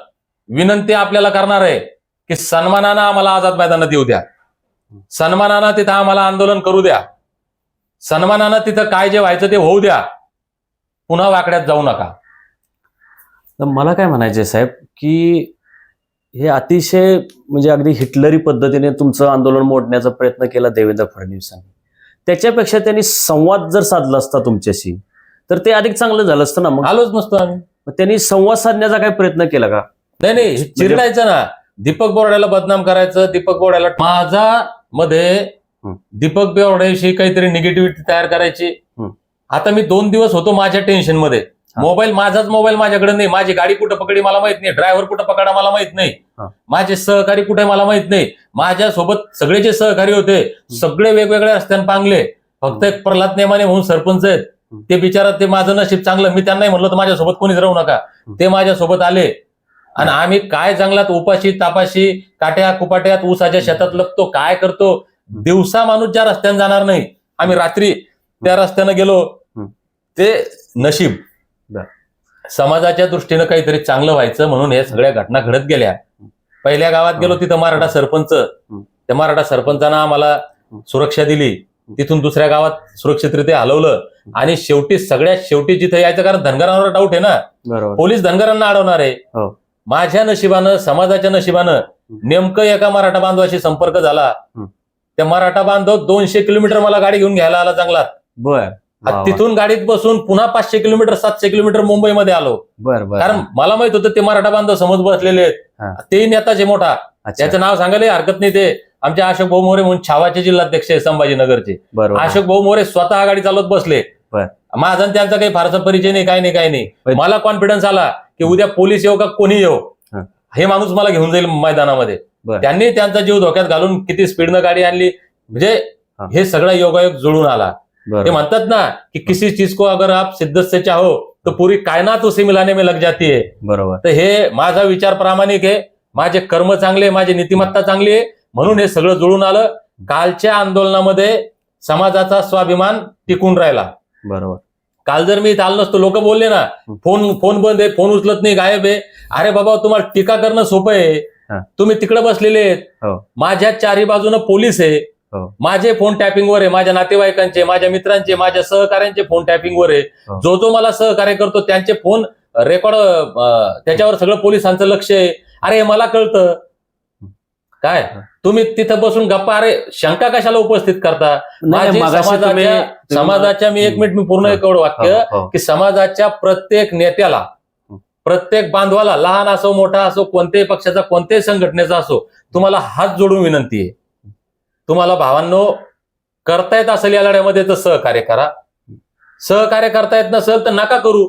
[SPEAKER 1] विनंती आपल्याला करणार आहे की सन्मानानं आम्हाला आझाद मैदानात येऊ द्या, सन्मानानं तिथं आम्हाला आंदोलन करू द्या, सन्मानानं तिथं काय जे व्हायचं ते होऊ द्या, पुन्हा वाकड्यात जाऊ नका.
[SPEAKER 2] तर मला काय म्हणायचंय साहेब, की हे अतिशय म्हणजे अगदी हिटलरी पद्धतीने तुमचं आंदोलन मोडण्याचा प्रयत्न केला देवेंद्र फडणवीसांनी. त्याच्यापेक्षा त्यांनी संवाद जर साधला असता तुमच्याशी तर ते अधिक चांगलं झालं असतं ना. मग
[SPEAKER 1] आलोच नसतो आम्ही.
[SPEAKER 2] मग त्यांनी संवाद साधण्याचा काय प्रयत्न केला का?
[SPEAKER 1] नाही, चिरडायचं ना, दीपक बोर्डाला बदनाम करायचं, दीपक बोर्डाला माझा मध्ये दीपक बोर्डाविषयी काहीतरी निगेटिव्हिटी तयार करायची. आता मी 2 दिवस होतो माझ्या टेन्शन मध्ये. माझाच मोबाईल माझ्याकडे नाही, माझी गाडी कुठं पकडी मला माहित नाही, ड्रायव्हर कुठं पकडा मला माहित नाही, माझे सहकारी कुठे मला माहित नाही, माझ्यासोबत सगळे जे सहकारी होते सगळे वेगवेगळ्या रस्त्याने पांगले. फक्त एक प्रल्हाद नेमाने म्हणून सरपंच आहेत, ते बिचारा, ते माझं नशीब चांगलं, मी त्यांनाही म्हणलं तर माझ्यासोबत कोणीच राहू नका, ते माझ्यासोबत आले. आणि आम्ही काय जंगलात उपाशी तापाशी काट्या कुपाट्यात ऊसाच्या शेतात लपतो, काय करतो. दिवसा माणूस ज्या रस्त्याने जाणार नाही, आम्ही रात्री त्या रस्त्यानं गेलो, ते नशीब. समाजाच्या दृष्टीनं काहीतरी चांगलं व्हायचं म्हणून हे सगळ्या घटना घडत गेल्या. पहिल्या गावात गेलो, तिथं मराठा सरपंच, त्या मराठा सरपंचानं आम्हाला सुरक्षा दिली, तिथून दुसऱ्या गावात सुरक्षितरित्या हलवलं. आणि शेवटी सगळ्यात शेवटी जिथे यायचं, कारण धनगरांवर डाऊट आहे ना, पोलीस धनगरांना अडवणार आहे. माझ्या नशिबानं, समाजाच्या नशिबानं नेमकं एका मराठा बांधवाशी संपर्क झाला. त्या मराठा बांधव 200 किलोमीटर मला गाडी घेऊन घ्यायला आला जंगलात. तिथून गाडीत बसून पुन्हा 500 किलोमीटर 700 किलोमीटर मुंबईमध्ये आलो. कारण मला माहित होतं ते मराठा बांधव समज बसलेले आहेत. ते नेताचे मोठा, त्याचं नाव सांगायला हरकत नाही, ते आमचे अशोक भाऊ मोरे म्हणून छावाचे जिल्हाध्यक्ष आहे संभाजीनगरचे. अशोक भाऊ मोरे स्वतः गाडी चालवत बसले. माझा त्यांचा काही फारसा परिचय नाही, काही नाही. मला कॉन्फिडन्स आला की उद्या पोलीस येऊ का कोणी येऊ, हे माणूस मला घेऊन जाईल मैदानामध्ये. त्यांनी त्यांचा जीव धोक्यात घालून किती स्पीडनं गाडी आणली. म्हणजे हे सगळा योगायोग जुळून आला. ते म्हणतात ना की किसी चीज को अगर आप शिद्दत से चाहो तो पूरी कायनात उसे मिलाने में लग जाती है.
[SPEAKER 2] बरोबर.
[SPEAKER 1] तर हे माझा विचार प्रामाणिक आहे, माझे कर्म चांगले, माझी नीतिमत्ता चांगली आहे, म्हणून हे सगळं जुळून आलं. कालच्या आंदोलनामध्ये समाजाचा स्वाभिमान टिकून राहिला.
[SPEAKER 2] बरोबर.
[SPEAKER 1] काल जर मी इथं आलो नसतो, लोक बोलले ना फोन बंद आहे, फोन उचलत नाही, गायब आहे. अरे बाबा, तुम्हाला टीका करणं सोपं आहे, तुम्ही तिकडे बसलेले आहेत, माझ्या चारी बाजूनं पोलीस आहे, माझे फोन टॅपिंगवर आहे, माझ्या नातेवाईकांचे, माझ्या मित्रांचे, माझ्या सहकार्यांचे फोन टॅपिंगवर आहे. जो मला सहकार्य करतो त्यांचे फोन रेकॉर्ड, त्याच्यावर सगळं पोलिसांचं लक्ष आहे. अरे मला कळतं. काय तुम्ही तिथं बसून गप्पा, अरे शंका कशाला उपस्थित करता? समाजाच्या मी 1 मिनिट, मी पूर्ण एवढं वाक्य की समाजाच्या प्रत्येक नेत्याला, प्रत्येक बांधवाला, लहान असो मोठा असो, कोणत्याही पक्षाचा, कोणत्याही संघटनेचा असो, तुम्हाला हात जोडून विनंती आहे, तुम्हाला भावांनो करता येत असेल या लढ्यामध्ये तर सहकार्य करा. सहकार्य करता येत नसेल तर नका करू.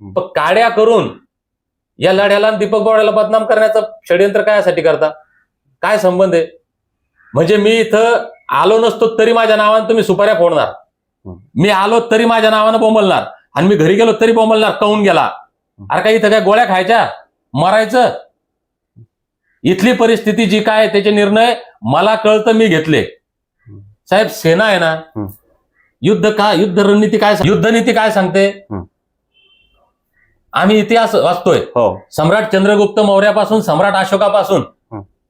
[SPEAKER 1] पण काड्या करून या लढ्याला दीपक बोर्डाला बदनाम करण्याचं षडयंत्र कायसाठी करता? काय संबंध आहे? म्हणजे मी इथं आलो नसतो तरी माझ्या नावानं तुम्ही सुपाऱ्या फोडणार, मी आलो तरी माझ्या नावानं बोंबलणार, आणि मी घरी गेलो तरी बोंबलणार, कहून गेला. अरे काय इथं काय गोळ्या खायच्या, मरायचं? इथली परिस्थिती जी काय त्याचे निर्णय मला कळतं, मी घेतले. साहेब, सेना आहे ना, युद्ध रणनीती काय, युद्धनीती काय सांगते? आम्ही इतिहास वाचतोय.
[SPEAKER 2] हो.
[SPEAKER 1] सम्राट चंद्रगुप्त मौर्यापासून सम्राट अशोकापासून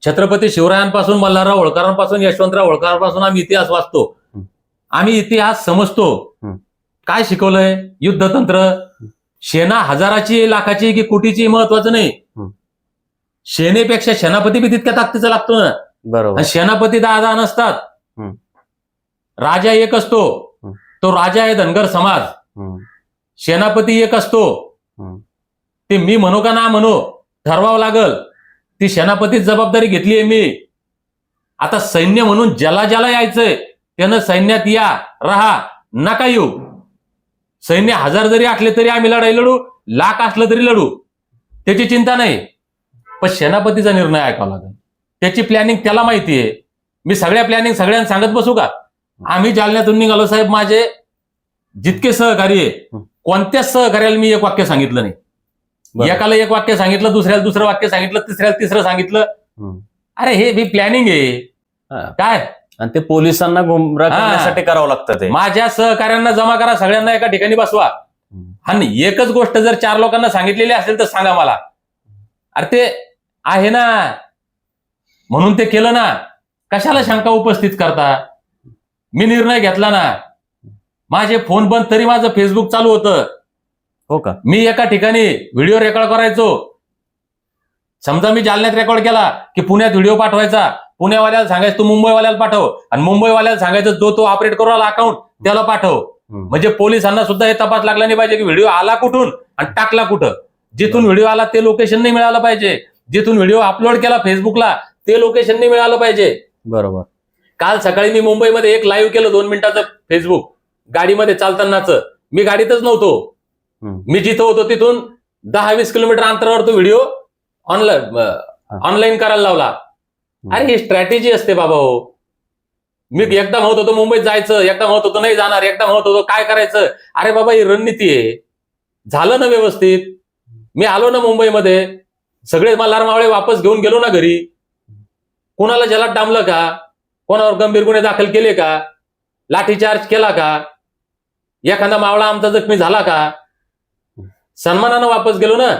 [SPEAKER 1] छत्रपती शिवरायांपासून मल्हारराव होळकरांपासून यशवंतराव होळकरांपासून आम्ही इतिहास वाचतो. आम्ही इतिहास समजतो. काय शिकवलंय? युद्धतंत्र. सेना हजाराची, लाखाची की कोटीची महत्वाचं नाही. सेनेपेक्षा सेनापती बी तितक्या ताकदीचा लागतो ना.
[SPEAKER 2] बरोबर.
[SPEAKER 1] आणि सेनापती 10 नसतात. राजा एक असतो. तो राजा आहे धनगर समाज. सेनापती एक असतो. ते मी म्हणू का ना म्हणू ठरवावं लागल. ती सेनापतीच जबाबदारी घेतलीये मी. आता सैन्य म्हणून ज्याला ज्याला यायचंय त्यानं सैन्यात या, राहा, नका येऊ. सैन्य 1000 जरी असले तरी आम्ही लढाई लढू, लाख असलं तरी लढू, त्याची चिंता नाही. पण सेनापतीचा निर्णय ऐकावा लागेल. त्याची प्लॅनिंग त्याला माहितीये. मी सगळ्या प्लॅनिंग सगळ्यांना सांगत बसू का? आम्ही जालन्यातून निघालो साहेब. माझे जितके सहकारी आहे कोणत्याच सहकार्याला मी एक वाक्य सांगितलं नाही. एकाला एक वाक्य सांगितलं, दुसऱ्याला दुसरं वाक्य सांगितलं, तिसऱ्याला तिसरं सांगितलं. अरे हे प्लॅनिंग आहे काय?
[SPEAKER 2] आणि ते पोलिसांना गुमराह करण्यासाठी करावं लागतं ते.
[SPEAKER 1] माझ्या सहकार्यांना जमा करा, सगळ्यांना एका ठिकाणी बसवा. आणि एकच गोष्ट जर 4 लोकांना सांगितलेली असेल तर सांगा मला. अरे ते आहे ना म्हणून ते केलं ना. कशाला शंका उपस्थित करता? मी निर्णय घेतला ना. माझे फोन बंद तरी माझं फेसबुक चालू होतं.
[SPEAKER 2] हो का?
[SPEAKER 1] मी एका ठिकाणी व्हिडिओ रेकॉर्ड करायचो. समजा मी जालन्यात रेकॉर्ड केला की पुण्यात व्हिडिओ पाठवायचा. पुण्यावाल्याला सांगायचं तू मुंबईवाल्याला पाठव, आणि मुंबईवाल्याला सांगायचं जो तो ऑपरेट करू आला अकाउंट त्याला पाठव. म्हणजे पोलिसांना सुद्धा हे तपास लागला नाही पाहिजे की व्हिडिओ आला कुठून आणि टाकला कुठं. जिथून व्हिडिओ आला ते लोकेशन नाही मिळालं पाहिजे. जिथून व्हिडिओ अपलोड केला फेसबुकला ते लोकेशन नाही मिळालं पाहिजे.
[SPEAKER 2] बरोबर.
[SPEAKER 1] काल सकाळी मी मुंबईमध्ये एक लाईव्ह केलं 2 मिनिटाचं फेसबुक, गाडीमध्ये चालतानाचं. मी गाडीतच नव्हतो. मी जिथं होतो तिथून 10-20 किलोमीटर अंतरावर तो व्हिडिओ ऑनलाईन करायला लावला. अरे ही स्ट्रॅटेजी असते बाबा हो. मी एकदा म्हणत होतो मुंबईत जायचं, एकदा म्हणत होतो नाही जाणार, एकदा म्हणत होतो काय करायचं. अरे बाबा ही रणनीती आहे. झालं ना व्यवस्थित. मी आलो ना मुंबईमध्ये, सगळे मल्हार मावळे वापस घेऊन गेलो ना घरी. कोणाला जलात डांबलं का? कोणावर गंभीर गुन्हे दाखल केले का? लाठीचार्ज केला का? एखादा मावळा आमचा जखमी झाला का? सन्मानानं वापस गेलो ना.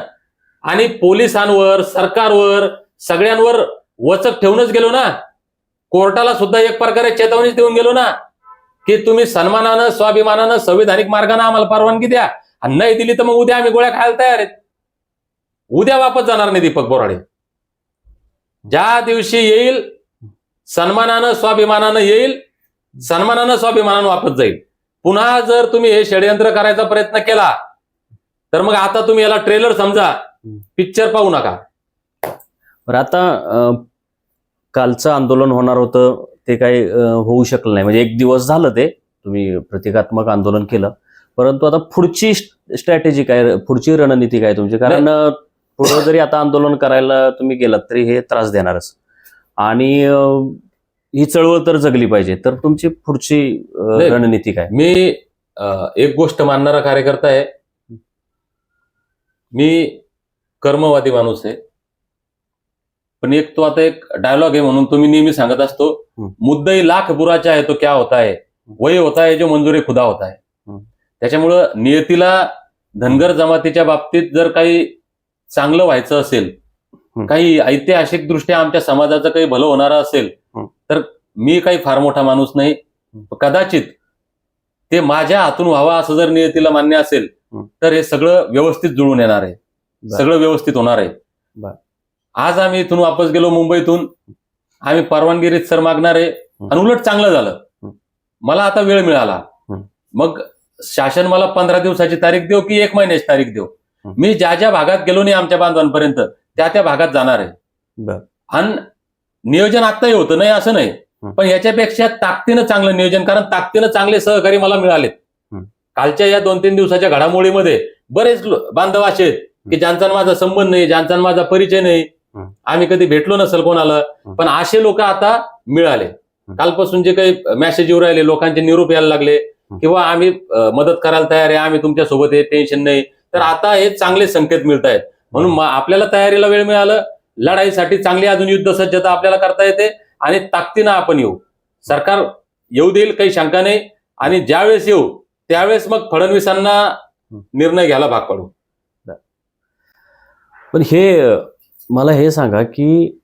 [SPEAKER 1] आणि पोलिसांवर, सरकारवर, सगळ्यांवर वचक ठेवूनच गेलो ना. कोर्टाला सुद्धा एक प्रकारे चेतावणीच देऊन गेलो ना की तुम्ही सन्मानानं, स्वाभिमानानं, संविधानिक मार्गाने आम्हाला परवानगी द्या. आणि नाही दिली तर मग उद्या आम्ही गोळ्या खायला तयार आहेत. उद्या वापस जाणार नाही दीपक बोराडे. ज्या दिवशी येईल सन्मानानं, स्वाभिमानानं येईल, सन्मानानं, स्वाभिमानानं वापस जाईल. पुन्हा जर तुम्ही हे षडयंत्र करायचा प्रयत्न केला तर मग आता तुम्ही याला ट्रेलर समजा, पिक्चर पाहू नका.
[SPEAKER 2] बरं, आता कालचं आंदोलन होणार होतं ते काही होऊ शकलं नाही. म्हणजे 1 दिवस झालं ते तुम्ही प्रतिकात्मक आंदोलन केलं, परंतु आता पुढची स्ट्रॅटेजी काय, पुढची रणनीती काय तुमची? कारण पुढे जरी आता आंदोलन करायला तुम्ही गेलात तरी हे त्रास देणारच, आणि ही चळवळ तर जगली पाहिजे. तर तुमची पुढची रणनीती काय?
[SPEAKER 1] मी एक गोष्ट मानणारा कार्यकर्ता आहे. मी कर्मवादी माणूस आहे. पण एक तो आता एक डायलॉग आहे म्हणून तो मी नेहमी सांगत असतो, मुद्दा ही लाख बुरा चाहे तो क्या होता है, वही होता है जो मंजूर खुदा होता है. त्याच्यामुळं नियतीला धनगर जमातीच्या बाबतीत जर काही चांगलं व्हायचं असेल, काही ऐतिहासिक दृष्ट्या आमच्या समाजाचं काही भलं होणारं असेल तर मी काही फार मोठा माणूस नाही. कदाचित ते माझ्या हातून व्हावं असं जर नियतीला मान्य असेल तर हे सगळं व्यवस्थित जुळून येणार आहे, सगळं व्यवस्थित होणार आहे. आज आम्ही इथून वापस गेलो मुंबईतून, आम्ही परवानगी रीतसर मागणार आहे. आणि उलट चांगलं झालं, मला आता वेळ मिळाला. मग शासन मला 15 दिवसाची तारीख देऊ की 1 महिन्याची तारीख देऊ. मी ज्या ज्या भागात गेलो नाही आमच्या बांधवांपर्यंत त्या भागात जाणार आहे. आणि नियोजन आत्ताही होतं, नाही असं नाही, पण याच्यापेक्षा ताकदीनं चांगलं नियोजन, कारण ताकदीनं चांगले सहकारी मला मिळालेत. कालच्या या 2-3 दिवसाच्या घडामोडीमध्ये बरेच बांधव असे आहेत की ज्यांचा माझा संबंध नाही, ज्यांचा माझा परिचय नाही, आम्ही कधी भेटलो नसेल कोणाला, पण असे लोक आता मिळाले. कालपासून जे काही मेसेज येऊ राहिले, लोकांचे निरोप यायला लागले किंवा आम्ही मदत करायला तयार आहे, आम्ही तुमच्या सोबत आहे, टेन्शन नाही. तर आता हे चांगले संकेत मिळत आहेत. म्हणून आपल्याला तयारीला वेळ मिळाला, लढाईसाठी चांगली अजून युद्ध सज्जता आपल्याला करता येते आणि ताकदीनं आपण येऊ. सरकार येऊ देईल, काही शंका नाही. आणि ज्यावेळेस येऊ त्यावेळेस मग फडणवीसांना निर्णय घ्यायला भाग पडू.
[SPEAKER 2] पण हे मला हे सांगा की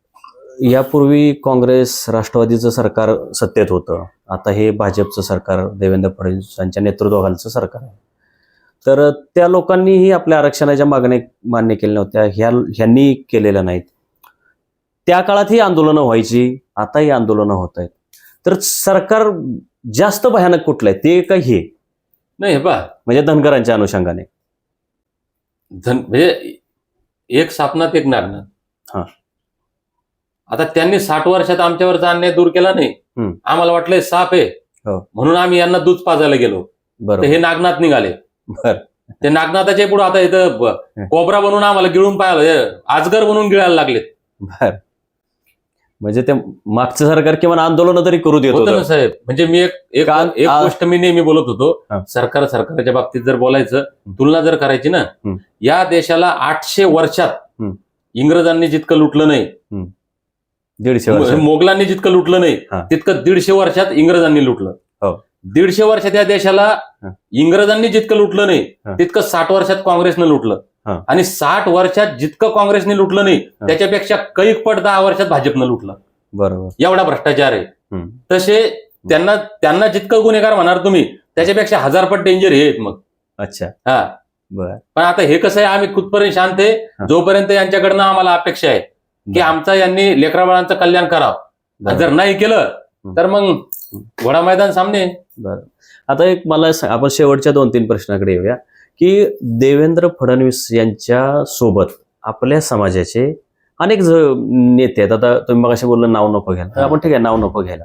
[SPEAKER 2] यापूर्वी काँग्रेस राष्ट्रवादीचं सरकार सत्तेत होतं, आता हे भाजपचं सरकार देवेंद्र फडणवीस यांच्या नेतृत्वाखालचं सरकार आहे. तर त्या लोकांनीही आपल्या आरक्षणाच्या मागण्या मान्य केल्या नव्हत्या, ह्यांनी केलेल्या नाहीत. त्या काळात ही आंदोलनं व्हायची, आता ही आंदोलनं होत आहेत. तर सरकार जास्त भयानक कुठलं आहे, ते का हे?
[SPEAKER 1] नाही, हे पहा,
[SPEAKER 2] म्हणजे धनगरांच्या अनुषंगाने
[SPEAKER 1] म्हणजे एक सापनात एक नागनाथ.
[SPEAKER 2] हा.
[SPEAKER 1] आता त्यांनी 60 वर्षात आमच्यावरचा अन्याय दूर केला नाही. आम्हाला वाटलंय साप आहे
[SPEAKER 2] हो.
[SPEAKER 1] म्हणून आम्ही यांना दूध पाजायला गेलो, तर
[SPEAKER 2] बरोबर.
[SPEAKER 1] हे नागनाथ निघाले.
[SPEAKER 2] बर.
[SPEAKER 1] ते नागनाथाच्या पुढे आता इथं कोबरा बनवून आम्हाला गिळून पाहायला, अजगर बनवून गिळायला लागलेत.
[SPEAKER 2] बर. म्हणजे ते मागचं सरकार किंवा आंदोलन तरी करू देत
[SPEAKER 1] होतं ना
[SPEAKER 2] होतं.
[SPEAKER 1] साहेब. म्हणजे मी एक गोष्ट मी नेहमी बोलत होतो,
[SPEAKER 2] हा.
[SPEAKER 1] सरकारच्या बाबतीत जर बोलायचं, तुलना जर करायची ना, या देशाला 800 वर्षात इंग्रजांनी जितकं लुटलं नाही,
[SPEAKER 2] 150 वर्ष
[SPEAKER 1] मोगलांनी जितकं लुटलं नाही,
[SPEAKER 2] हा.
[SPEAKER 1] तितकं 150 वर्षात इंग्रजांनी लुटलं.
[SPEAKER 2] हो.
[SPEAKER 1] 150 वर्षात या देशाला इंग्रजांनी जितकं लुटलं नाही,
[SPEAKER 2] हा.
[SPEAKER 1] तितकं 60 वर्षात काँग्रेसनं लुटलं.
[SPEAKER 2] हा.
[SPEAKER 1] आणि 60 वर्षात जितकं काँग्रेसने लुटलं नाही, त्याच्यापेक्षा कैक पट 10 वर्षात भाजपनं लुटलं.
[SPEAKER 2] बरोबर.
[SPEAKER 1] एवढा भ्रष्टाचार आहे. तसे त्यांना जितकं गुन्हेगार म्हणणार तुम्ही, त्याच्यापेक्षा 1000 पट डेंजर हे आहेत मग.
[SPEAKER 2] अच्छा.
[SPEAKER 1] हा.
[SPEAKER 2] बर.
[SPEAKER 1] पण आता हे कसं आहे, आम्ही खुदपर्यंत शांत आहे, जोपर्यंत यांच्याकडनं आम्हाला अपेक्षा आहे की आमचा यांनी लेकराबाळांचं कल्याण करावं. जर नाही केलं तर मग घोडा मैदान सामने.
[SPEAKER 2] बरं. आता एक मला आपण शेवटच्या 2-3 प्रश्नाकडे येऊया की देवेंद्र फडणवीस यांच्या सोबत आपल्या समाजाचे अनेक नेते आहेत. आता तुम्ही मगाशी बोललं नाव नको घ्यायला, तर आपण ठीक आहे नाव नको घ्यायला,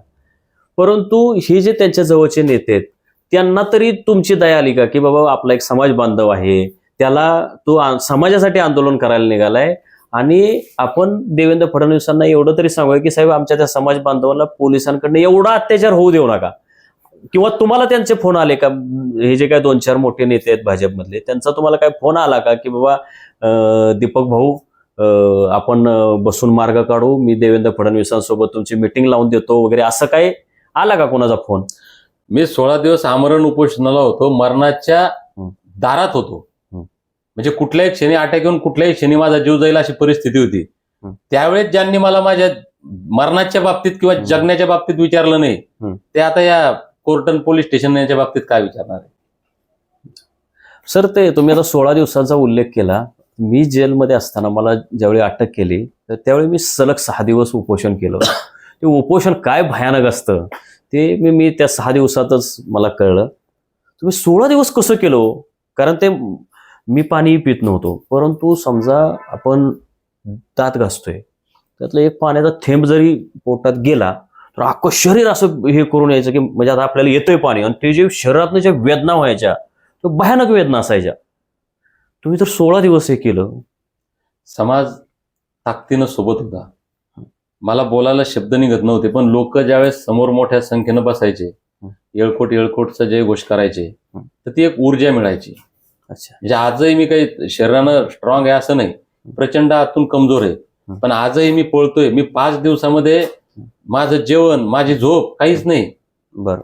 [SPEAKER 2] परंतु हे जे त्यांच्या जवळचे नेते आहेत त्यांना तरी तुमची दया आली का की बाबा आपला एक समाज बांधव आहे, त्याला तो समाजासाठी आंदोलन करायला निघालाय आणि आपण देवेंद्र फडणवीसांना एवढं तरी सांगूया की साहेब आमच्या त्या समाज बांधवाला पोलिसांकडनं एवढा अत्याचार होऊ देऊ नका? किंवा तुम्हाला त्यांचे फोन आले का, हे जे काय 2-4 मोठे नेते आहेत भाजपमधले, त्यांचा तुम्हाला काय फोन आला का की बाबा दीपक भाऊ आपण बसून मार्ग काढू, मी देवेंद्र फडणवीसांसोबत तुमची मिटिंग लावून देतो वगैरे, असं काय आला का कोणाचा फोन?
[SPEAKER 1] मी 16 दिवस आमरण उपोषणाला होतो, मरणाच्या दारात होतो. म्हणजे कुठल्याही क्षणी अटॅक येऊन कुठल्याही क्षणी माझा जीव जाईल अशी परिस्थिती होती. त्यावेळेस ज्यांनी मला माझ्या मरणाच्या बाबतीत किंवा जगण्याच्या बाबतीत विचारलं नाही, ते आता या कोर्टन पोलीस स्टेशन याच्या बाबतीत काय विचारणार आहे?
[SPEAKER 2] सर, ते तुम्ही आता 16 दिवसांचा उल्लेख केला. मी जेलमध्ये असताना मला ज्यावेळी अटक केली तर त्यावेळी मी सलग 6 दिवस उपोषण केलं. ते उपोषण काय भयानक असतं ते मी त्या 6 दिवसातच मला कळलं. तुम्ही 16 दिवस कसं केलं? कारण ते मी पाणी पित नव्हतो, परंतु समजा आपण दात घासतोय, त्यातलं एक पाण्याचा थेंब जरी पोटात गेला तर अख्खं शरीर असं हे करून यायचं की म्हणजे आता आपल्याला येतोय पाणी, आणि ते जे शरीरातनं ज्या वेदना व्हायच्या तर भयानक वेदना असायच्या. तुम्ही तर 16 दिवस हे केलं.
[SPEAKER 1] समाज ताकदीनं सोबत होता, मला बोलायला शब्द निघत नव्हते, पण लोक ज्यावेळेस समोर मोठ्या संख्येनं बसायचे, येळकोटचा जयघोष करायचे, तर ती एक ऊर्जा मिळायची.
[SPEAKER 2] अच्छा.
[SPEAKER 1] म्हणजे आजही मी काही शरीरानं स्ट्रॉंग आहे असं नाही, प्रचंड आतून कमजोर आहे, पण आजही मी पळतोय. मी 5 दिवसामध्ये माझं जेवण, माझी झोप काहीच नाही.
[SPEAKER 2] बरं.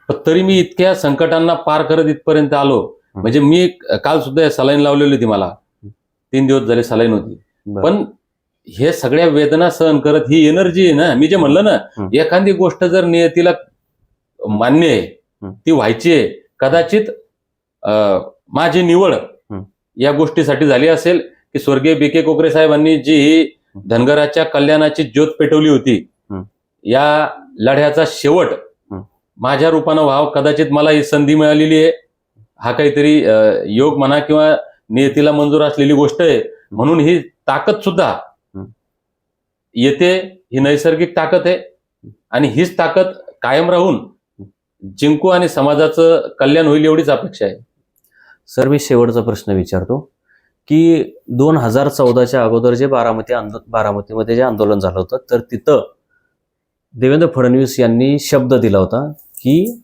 [SPEAKER 1] पण तरी मी इतक्या संकटांना पार करत इथपर्यंत आलो. म्हणजे मी काल सुद्धा सलाईन लावलेली होती, मला 3 दिवस झाले सलाईन होती, पण हे सगळ्या वेदना सहन करत ही एनर्जी आहे ना. मी जे म्हणलं ना, एखादी गोष्ट जर नियतीला मान्य आहे ती व्हायची आहे. कदाचित माझी निवड या गोष्टीसाठी झाली असेल की स्वर्गीय बी.के. कोकरे साहेबांनी जी ही धनगराच्या कल्याणाची ज्योत पेटवली होती, या लढ्याचा शेवट माझ्या रूपानं व्हावं. कदाचित मला ही संधी मिळालेली आहे, हा काहीतरी योग म्हणा किंवा नियतीला मंजूर असलेली गोष्ट आहे, म्हणून ही ताकद सुद्धा येते. ही नैसर्गिक ताकद आहे आणि हीच ताकद कायम राहून जिंकू आणि समाजाचं कल्याण होईल एवढीच अपेक्षा आहे.
[SPEAKER 2] सर, मी शेवटचा प्रश्न विचारतो की 2014च्या अगोदर जे बारामतीमध्ये जे आंदोलन झालं होतं, तर तिथं देवेंद्र फडणवीस यांनी शब्द दिला होता की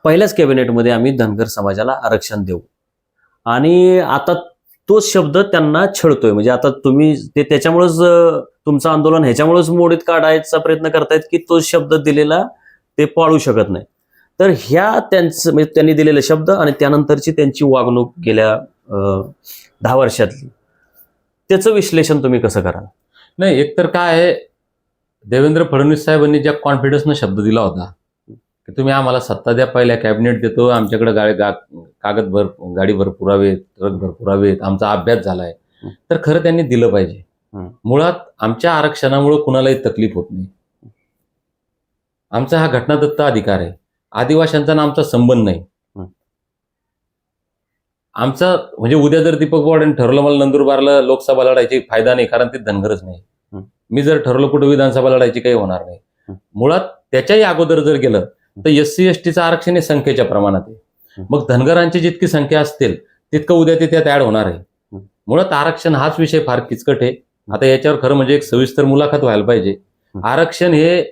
[SPEAKER 2] पहिल्याच कॅबिनेटमध्ये आम्ही धनगर समाजाला आरक्षण देऊ, आणि आता तोच शब्द त्यांना छळतोय. म्हणजे आता तुम्ही ते त्याच्यामुळेच तुमचं आंदोलन ह्याच्यामुळेच मोडीत काढायचा प्रयत्न करतायत की तो शब्द दिलेला ते पाळू शकत नाही. तर ह्या त्यांचं म्हणजे त्यांनी दिलेले शब्द आणि त्यानंतरची त्यांची वागणूक गेल्या 10 वर्षातली, त्याचं विश्लेषण तुम्ही कसं कराल?
[SPEAKER 1] नाही, एकतर काय आहे, देवेंद्र फडणवीस साहेबांनी ज्या कॉन्फिडन्सनं शब्द दिला होता की तुम्ही आम्हाला सत्ता द्या, पहिल्या कॅबिनेट देतो, आमच्याकडे कागदभर गाडीभर पुरावे, ट्रकभर पुरावेत, आमचा अभ्यास झालाय, तर खरं त्यांनी दिलं पाहिजे. मुळात आमच्या आरक्षणामुळे कुणालाही तकलीफ होत नाही. आमचा हा घटनादत्त अधिकार आहे. आदिवासींचा ना आमचा संबंध नाही. आमचा म्हणजे उद्या जर दीपक पवारांनी ठरवलं मला नंदुरबारला लोकसभा लढायची, फायदा नाही, कारण ते धनगरच नाही. मी जर ठरवलं कुठं विधानसभा लढायची, काही होणार नाही. मुळात त्याच्याही अगोदर जर गेलं तर SC STचं आरक्षण हे संख्येच्या प्रमाणात आहे. मग धनगरांची जितकी संख्या असतील तितकं उद्या ते त्यात ऍड होणार आहे. मुळात आरक्षण हाच विषय फार किचकट आहे. आता याच्यावर खरं म्हणजे एक सविस्तर मुलाखत व्हायला पाहिजे. आरक्षण हे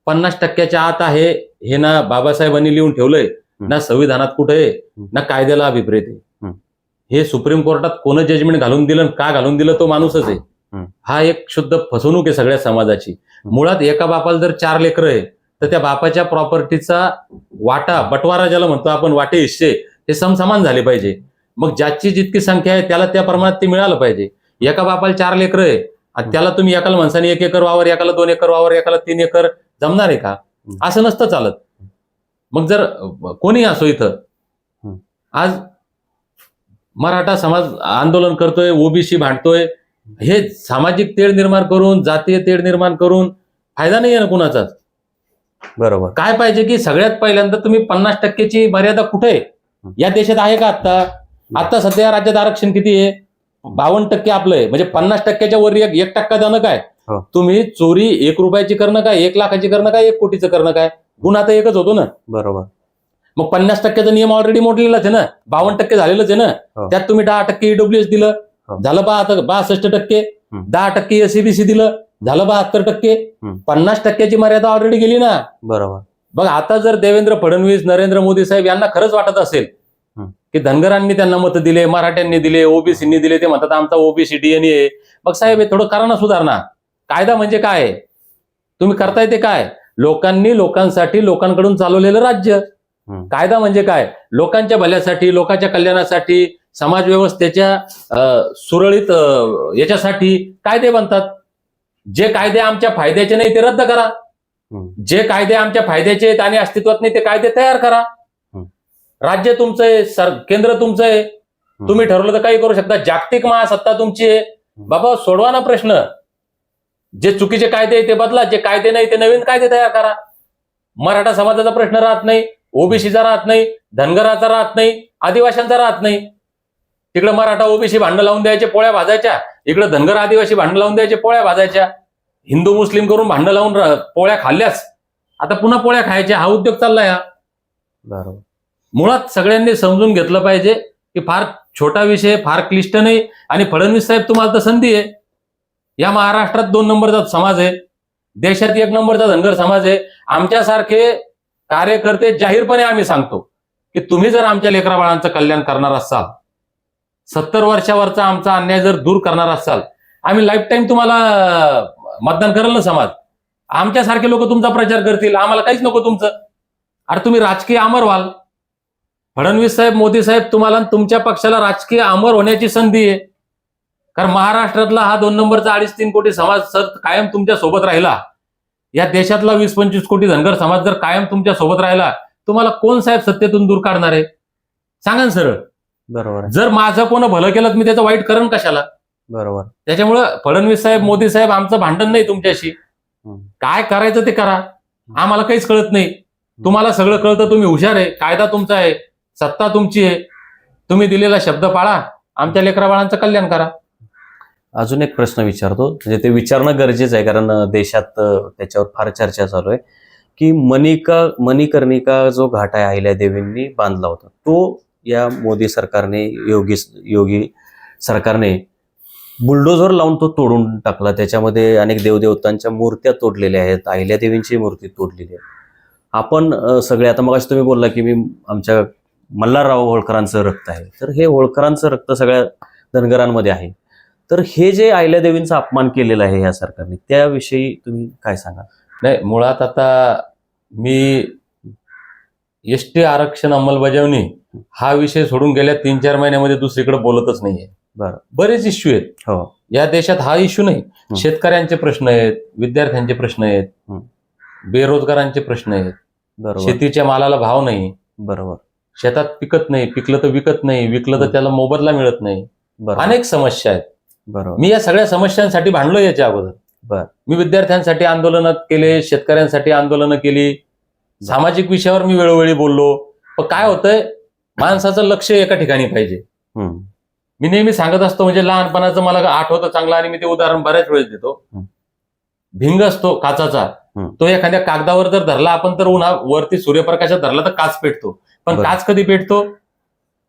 [SPEAKER 1] 50% आत आहे हे ना बाबासाहेबांनी लिहून ठेवलंय, ना संविधानात कुठे आहे, ना कायद्याला अभिप्रेत आहे. हे सुप्रीम कोर्टात कोण जजमेंट घालून दिलं, का घालून दिलं, तो माणूसच आहे. हा एक शुद्ध फसवणूक आहे सगळ्या समाजाची. मुळात एका बापाला जर 4 लेकरं आहे तर त्या बापाच्या प्रॉपर्टीचा वाटा, बटवारा ज्याला म्हणतो आपण, वाटे हिस्से हे समसमान झाले पाहिजे. मग ज्याची जितकी संख्या आहे त्याला त्या प्रमाणात ते मिळालं पाहिजे. एका बापाला 4 लेकरं आहे आणि त्याला तुम्ही एकाला म्हणसाने 1 एकर वावर, एकाला 2 एकर वावर, एकाला 3 एकर, जमणार आहे का? असं नसतं चालत. मग जर कोणी असो, इथं आज मराठा समाज आंदोलन करतोय, OBC भांडतोय, हे सामाजिक तेढ निर्माण करून, जातीय तेढ निर्माण करून फायदा नाही आहे ना कुणाचाच.
[SPEAKER 2] बरोबर.
[SPEAKER 1] काय पाहिजे की सगळ्यात पहिल्यांदा तुम्ही 50%ची मर्यादा कुठे आहे या देशात आहे का? आता सध्या राज्यात आरक्षण किती आहे? 52% आपलं आहे. म्हणजे 50%च्या वर 1% जाणं काय? तुम्ही चोरी 1 रुपयाची करणं काय, 1 लाखाची करणं काय, 1 कोटीचं करणं काय? गुन्हा आता एकच होतो ना.
[SPEAKER 2] बरोबर.
[SPEAKER 1] मग 50%चा नियम ऑलरेडी मोडलेलाच आहे ना. 52% झालेलंच आहे ना. त्यात तुम्ही 10% EWS दिलं, झालं 62%. 10% SCBC दिलं, झालं 72%. 50%ची मर्यादा ऑलरेडी गेली ना.
[SPEAKER 2] बरोबर.
[SPEAKER 1] बघ, आता जर देवेंद्र फडणवीस, नरेंद्र मोदी साहेब यांना खरंच वाटत असेल की धनगरांनी त्यांना मतं दिले, मराठ्यांनी दिले, OBCनी दिले, ते म्हणतात आमचा OBC DNA आहे, मग साहेब हे थोडं करा ना सुधारणा. कायदा म्हणजे काय आहे? तुम्ही करताय ते काय? लोकांनी, लोकांसाठी, लोकांकडून चालवलेलं राज्य. कायदा म्हणजे काय? लोकांच्या भल्यासाठी, लोकांच्या कल्याणासाठी, समाज व्यवस्थेच्या सुरळीत याच्यासाठी कायदे बनतात. जे कायदे आमच्या फायद्याचे नाही ते रद्द करा. जे कायदे आमच्या फायद्याचे आहेत आणि अस्तित्वात नाही ते कायदे तयार करा. राज्य तुमचं आहे, केंद्र तुमचं आहे, तुम्ही ठरवलं तर काही करू शकता. जागतिक महासत्ता तुमची आहे. बाबा, सोडवा ना प्रश्न. जे चुकीचे कायदे आहे ते बदला, जे कायदे नाही ते नवीन कायदे तयार करा. मराठा समाजाचा प्रश्न राहत नाही, OBCचा राहत नाही, धनगराचा राहत नाही, आदिवासींचा राहत नाही. तिकडे मराठा OBC भांडण लावून द्यायचे, पोळ्या भाजायच्या. इकडे धनगर आदिवासी भांडण लावून द्यायचे, पोळ्या भाजायच्या. हिंदू मुस्लिम करून भांडण लावून पोळ्या खाल्ल्यास आता पुन्हा पोळ्या खायच्या, हा उद्योग चाललाय हा.
[SPEAKER 2] बरोबर.
[SPEAKER 1] मुळात सगळ्यांनी समजून घेतलं पाहिजे की फार छोटा विषय, फार क्लिष्ट नाही. आणि फडणवीस साहेब, तुम्हाला तर संधी आहे. या महाराष्ट्रात 2 नंबरचा समाज आहे, देशात 1 नंबरचा धनगर समाज आहे. आमच्यासारखे कार्यकर्ते जाहीरपणे आम्ही सांगतो की तुम्ही जर आमच्या लेकरा बाळांचं कल्याण करणार असाल, 70 वर्षावरचा आमचा अन्याय जर दूर करणार असाल, आम्ही लाईफ टाईम तुम्हाला मतदान करेल ना समाज. आमच्यासारखे लोक तुमचा प्रचार करतील, आम्हाला काहीच नको तुमचं. अरे तुम्ही राजकीय अमर व्हाल. फडणवीस साहेब, मोदी साहेब, तुम्हाला तुमच्या पक्षाला राजकीय अमर होण्याची संधी आहे. कारण महाराष्ट्रातला हा 2 नंबरचा 2.5-3 कोटी समाज सर कायम तुमच्या सोबत राहिला, या देशातला 20-25 कोटी धनगर समाज जर कायम तुमच्या सोबत राहिला, तुम्हाला कोण साहेब सत्तेतून दूर काढणार आहे? सांगा ना सरळ.
[SPEAKER 2] बरोबर.
[SPEAKER 1] जर माझं कोण भलं केलं मी त्याचं वाईट करण कशाला?
[SPEAKER 2] बरोबर.
[SPEAKER 1] त्याच्यामुळं फडणवीस साहेब, मोदी साहेब, आमचं भांडण नाही तुमच्याशी. काय करायचं ते करा, आम्हाला काहीच कळत नाही. तुम्हाला सगळं कळतं, तुम्ही हुशार आहे, कायदा तुमचा आहे, सत्ता तुमची आहे. तुम्ही दिलेला शब्द पाळा, आमच्या लेकरा बाळांचं कल्याण करा.
[SPEAKER 2] अजून एक प्रश्न विचारतो, म्हणजे ते विचारणं गरजेचं आहे, कारण देशात त्याच्यावर फार चर्चा चालू आहे की मणिकर्णिका जो घाट आहे अहिल्यादेवींनी बांधला होता, तो या मोदी सरकारने, योगी सरकारने बुलडोझर लावून तो तोडून टाकला. त्याच्यामध्ये अनेक देवदेवतांच्या मूर्त्या तोडलेल्या आहेत, अहिल्यादेवींची मूर्ती तोडलेली आहे. आपण सगळे, आता मगाशी तुम्ही बोलला की मी आमच्या मल्हारराव होळकरांचं रक्त आहे, तर हे होळकरांचं रक्त सगळ्या धनगरांमध्ये आहे. तर हे जे अहिल्यादेवींचा अपमान केलेला आहे या सरकारने, त्याविषयी तुम्ही काय सांगा?
[SPEAKER 1] नाही, मुळात आता मी ST आरक्षण अंमलबजावणी हा विषय सोडून गेल्या 3-4 महिन्यामध्ये दुसरीकडे बोलतच नाहीये.
[SPEAKER 2] बरं.
[SPEAKER 1] बरेच इश्यू आहेत.
[SPEAKER 2] हो.
[SPEAKER 1] या देशात हा इश्यू नाही. शेतकऱ्यांचे प्रश्न आहेत, विद्यार्थ्यांचे प्रश्न आहेत, बेरोजगारांचे प्रश्न आहेत,
[SPEAKER 2] बरोबर
[SPEAKER 1] शेतीच्या मालाला भाव नाही,
[SPEAKER 2] बरोबर
[SPEAKER 1] शेतात पिकत नाही, पिकलं तर विकत नाही, विकलं तर त्याला मोबदला मिळत नाही,
[SPEAKER 2] बरोबर
[SPEAKER 1] अनेक समस्या आहेत.
[SPEAKER 2] बरोबर
[SPEAKER 1] मी या सगळ्या समस्यांसाठी भांडलो याच्या अगोदर.
[SPEAKER 2] बर.
[SPEAKER 1] मी विद्यार्थ्यांसाठी आंदोलनं केले, शेतकऱ्यांसाठी आंदोलनं केली, सामाजिक विषयावर मी वेळोवेळी बोललो. पण काय होतंय, माणसाचं लक्ष एका ठिकाणी पाहिजे. मी नेहमी सांगत असतो, म्हणजे लहानपणाचं मला आठवतं चांगलं आणि मी ते उदाहरण बऱ्याच वेळेस देतो. भिंग असतो काचाचा, तो एखाद्या कागदावर जर धरला आपण तर वरती सूर्यप्रकाशात धरला तर काच पेटतो. पण काच कधी पेटतो?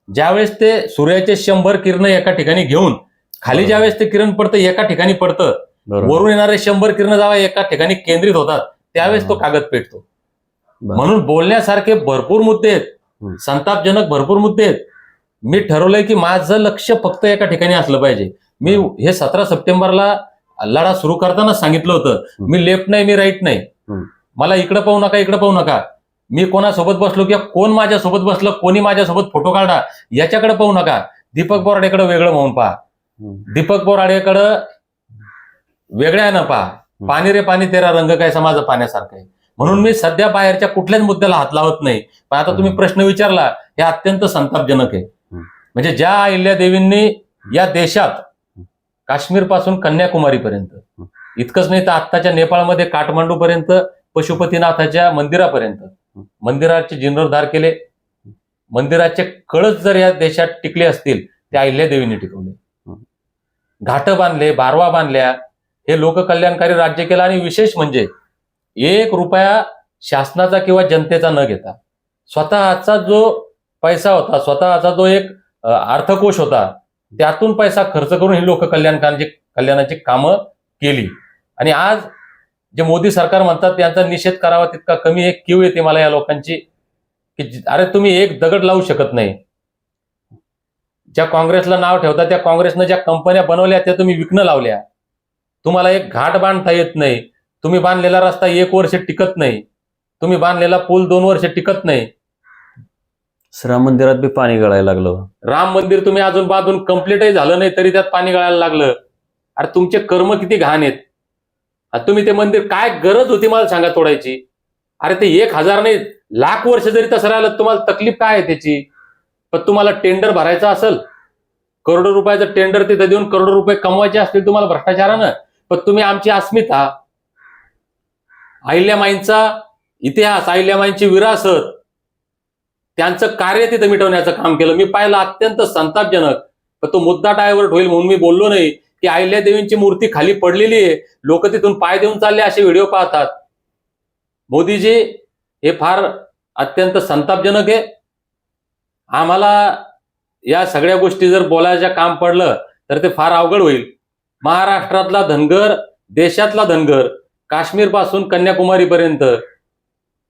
[SPEAKER 1] ज्यावेळेस ते सूर्याचे 100 किरण एका ठिकाणी घेऊन खाली ज्यावेळेस ते किरण पडतं एका ठिकाणी पडतं, वरून येणारे 100 किरण जेव्हा एका ठिकाणी केंद्रित होतात त्यावेळेस तो कागद पेटतो. म्हणून बोलण्यासारखे भरपूर मुद्दे आहेत, संतापजनक भरपूर मुद्दे आहेत. मी ठरवलंय की माझं लक्ष फक्त एका ठिकाणी असलं पाहिजे. मी हे 17 सप्टेंबरला लढा सुरू करताना सांगितलं होतं, मी लेफ्ट नाही, मी राईट नाही, मला इकडे पाहू नका, इकडे पाहू नका. मी कोणासोबत बसलो किंवा कोण माझ्यासोबत बसलं, कोणी माझ्यासोबत फोटो काढा, याच्याकडे पाहू नका. दीपक बोराडेकडे वेगळं म्हणून पहा, दीपक बोराडेकडं वेगळ्यानं पहा. पाणी रे पाणी तेरा रंग काय समाज पाण्यासारखं आहे. म्हणून मी सध्या बाहेरच्या कुठल्याच मुद्द्याला हात लावत नाही. पण आता तुम्ही प्रश्न विचारला, हे अत्यंत संतापजनक आहे. म्हणजे ज्या अहिल्यादेवींनी या देशात काश्मीर पासून कन्याकुमारीपर्यंत, इतकंच नाही तर आत्ताच्या नेपाळमध्ये काठमांडू पर्यंत, पशुपतीनाथाच्या मंदिरापर्यंत मंदिराचे जीर्णोद्धार केले. मंदिराचे कळस जर या देशात टिकले असतील ते अहिल्यादेवींनी टिकवले. घाट बांधले, बारवा बांधल्या, हे लोककल्याणकारी राज्य केलं. आणि विशेष म्हणजे 1 रुपया शासनाचा किंवा जनतेचा न घेता स्वतःचा जो पैसा होता, स्वतःचा जो एक अर्थकोश होता, त्यातून पैसा खर्च करून ही कल्याणाची कामं केली. आणि आज जे मोदी सरकार म्हणतात त्यांचा निषेध करावा तितका कमी. एक कीव येते मला या लोकांची की अरे तुम्ही एक दगड लावू शकत नाही. ज्या काँग्रेसला नाव ठेवता त्या काँग्रेसनं ज्या कंपन्या बनवल्या त्या तुम्ही विकणं लावल्या. तुम्हाला एक घाट बांधता येत नाही, तुम्ही बांधलेला रस्ता 1 वर्ष टिकत नाही, तुम्ही बांधलेला पूल 2 वर्ष टिकत नाही.
[SPEAKER 2] राम मंदिरात बी पाणी गळायला लागलं.
[SPEAKER 1] राम मंदिर तुम्ही अजून बांधून कम्प्लीटही झालं नाही तरी त्यात पाणी गळायला लागलं. अरे तुमचे कर्म किती घाण आहेत. तुम्ही ते मंदिर, काय गरज होती मला सांगा तोडायची? अरे ते 1000 नाही, लाख वर्ष जरी तसं राहिलं तुम्हाला तकलीफ काय आहे त्याची? पण तुम्हाला टेंडर भरायचं असेल, करोडो रुपयाचं टेंडर तिथे देऊन करोडो रुपये कमवायचे असतील तुम्हाला भ्रष्टाचारानं, पण तुम्ही आमची अस्मिता, अहिल्यामाईंचा इतिहास, अहिल्यामाईंची विरासत, त्यांचं कार्य तिथे मिटवण्याचं काम केलं. मी पाहिलं, अत्यंत संतापजनक. पण तो मुद्दा डायव्हर्ट होईल म्हणून मी बोललो नाही की अहिल्यादेवींची मूर्ती खाली पडलेली आहे, लोक तिथून पाय देऊन चालले असे व्हिडिओ पाहतात. मोदीजी, हे फार अत्यंत संतापजनक आहे. आम्हाला या सगळ्या गोष्टी जर बोलायचं काम पडलं तर ते फार अवघड होईल. महाराष्ट्रातला धनगर, देशातला धनगर, काश्मीर पासून कन्याकुमारीपर्यंत,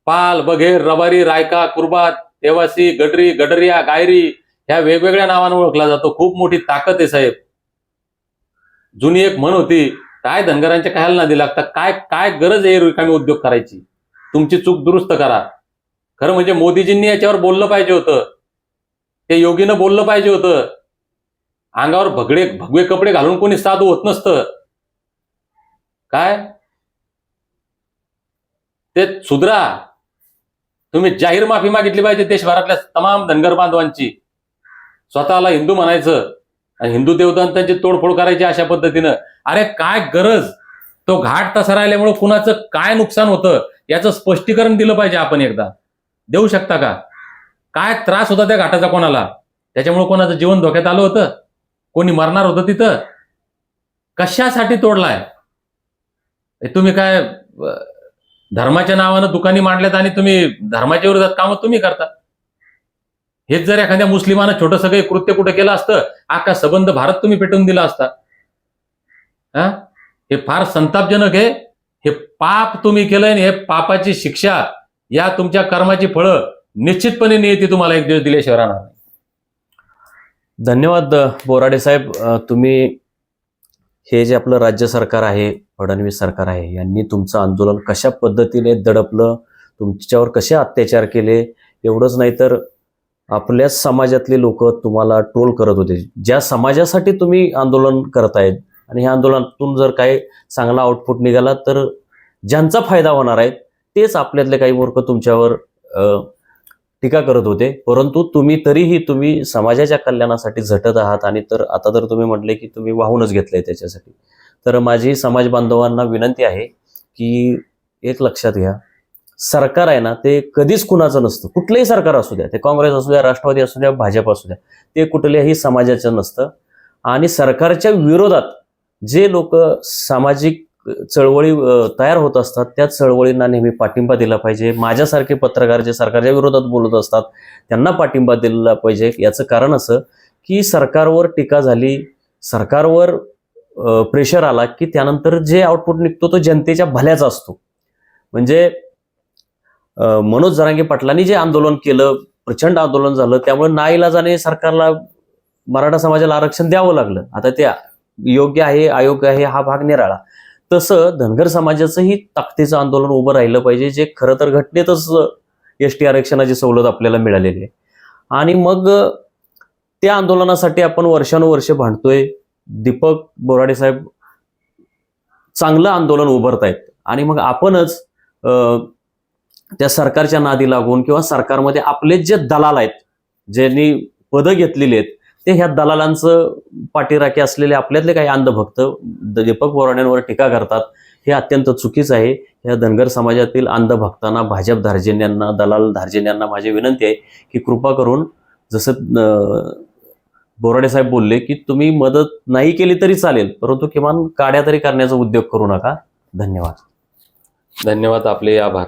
[SPEAKER 1] पाल, बघेर, रबारी, रायका, कुर्बात, तेवासी, गडरी, गडरिया, गायरी, ह्या वेगवेगळ्या नावाने ओळखला जातो. खूप मोठी ताकद आहे साहेब. जुनी एक म्हण होती, काय धनगरांच्या कायला नादी लागतात, काय काय गरज आहे रिकामी उद्योग करायची, तुमची चूक दुरुस्त करा. खरं म्हणजे मोदीजींनी याच्यावर बोललं पाहिजे होतं, ते योगीनं बोललं पाहिजे होतं. अंगावर भगवे कपडे घालून कोणी साधू होत नसतं. काय ते सुधरा. तुम्ही जाहीर माफी मागितली पाहिजे देशभरातल्या तमाम धनगर बांधवांची. स्वतःला हिंदू म्हणायचं आणि हिंदू देवतांची तोडफोड करायची अशा पद्धतीनं. अरे काय गरज? तो घाट तसा राहिल्यामुळे कुणाचं काय नुकसान होतं याचं स्पष्टीकरण दिलं पाहिजे. आपण एकदा देऊ शकता का? काय त्रास होता त्या घाटाचा कोणाला? त्याच्यामुळे कोणाचं जीवन धोक्यात आलं होतं? कोणी मरणार होतं तिथं? कशासाठी तोडलाय? तुम्ही काय धर्माच्या नावानं दुकानी मांडल्यात आणि तुम्ही धर्माच्या विरोधात कामं तुम्ही करता. हेच जर एखाद्या मुस्लिमानं छोटंसं काही कृत्य कुठं केलं असतं, अख्खा संबंध भारत तुम्ही पेटवून दिला असता. हे फार संतापजनक आहे. हे पाप तुम्ही केलंय आणि हे पापाची शिक्षा, या तुमच्या कर्माची फळं निश्चितपणे नियती तुम्हाला एक दिवस दिल्याशिवाय राहणार नाही.
[SPEAKER 2] धन्यवाद बोराडे साहेब. तुम्ही हे जे आपलं राज्य सरकार आहे, फडणवीस सरकार आहे, यांनी तुमचं आंदोलन कशा पद्धतीने दडपलं, तुमच्यावर कसे अत्याचार केले, एवढंच नाही तर आपल्याच समाजातले लोक तुम्हाला ट्रोल करत होते. ज्या समाजासाठी तुम्ही आंदोलन करतायत, आणि ह्या आंदोलनातून जर काही चांगला आउटपुट निघाला तर ज्यांचा फायदा होणार आहे तेच आपल्यातले काही मूर्ख तुमच्यावर टीका करत होते. परंतु तुम्ही समाजाच्या कल्याणासाठी झटत आहात आणि तर आता तर तुम्ही म्हटले की तुम्ही वाहूनच घेतलंय त्याच्यासाठी. तर माझी समाज बांधवांना विनंती आहे की एक लक्षात घ्या, सरकार आहे ना ते कधीच कुणाचं नसतं. कुठलंही सरकार असू द्या, ते काँग्रेस असू द्या, राष्ट्रवादी असू द्या, भाजप असू द्या, ते कुठल्याही समाजाचं नसतं. आणि सरकारच्या विरोधात जे लोक सामाजिक चळवळी तयार होत असतात त्या चळवळींना नेहमी पाठिंबा दिला पाहिजे. माझ्यासारखे पत्रकार जे सरकारच्या विरोधात बोलत असतात त्यांना पाठिंबा दिला पाहिजे. याचं कारण असं की सरकारवर टीका झाली, सरकारवर प्रेशर आला की त्यानंतर जे आउटपुट निघतो तो जनतेच्या भल्याचा असतो. म्हणजे मनोज जरांगे पाटलांनी जे आंदोलन केलं, प्रचंड आंदोलन झालं, त्यामुळे नाईलाजाने सरकारला मराठा समाजाला आरक्षण द्यावं लागलं. आता ते योग्य आहे अयोग्य आहे हा भाग निराळा. तसं धनगर समाजाचंही ताकदीचं आंदोलन उभं राहिलं पाहिजे, जे खरं तर घटनेतच एसटी आरक्षणाची सवलत आपल्याला मिळालेली आहे. आणि मग त्या आंदोलनासाठी आपण वर्षानुवर्ष भांडतोय. दीपक बोराडे साहेब चांगलं आंदोलन उभारतायत आणि मग आपणच त्या सरकारच्या नादी लागून किंवा सरकारमध्ये आपले जे दलाल आहेत, ज्यांनी पदं घेतलेली आहेत, ते ह्या दलालांचं पाठीराखी असलेले आपल्यातले काही अंधभक्त दीपक बोराडेंवर टीका करतात. हे अत्यंत चुकीचं आहे. या धनगर समाजातील अंधभक्तांना, भाजप धार्जिन्यांना, दलाल धार्जिन्यांना माझी विनंती आहे की कृपा करून, जसं बोराडे साहेब बोलले की तुम्ही मदत नाही केली तरी चालेल, परंतु किमान काड्या तरी करण्याचा उद्योग करू नका. धन्यवाद.
[SPEAKER 1] धन्यवाद. आपले आभार.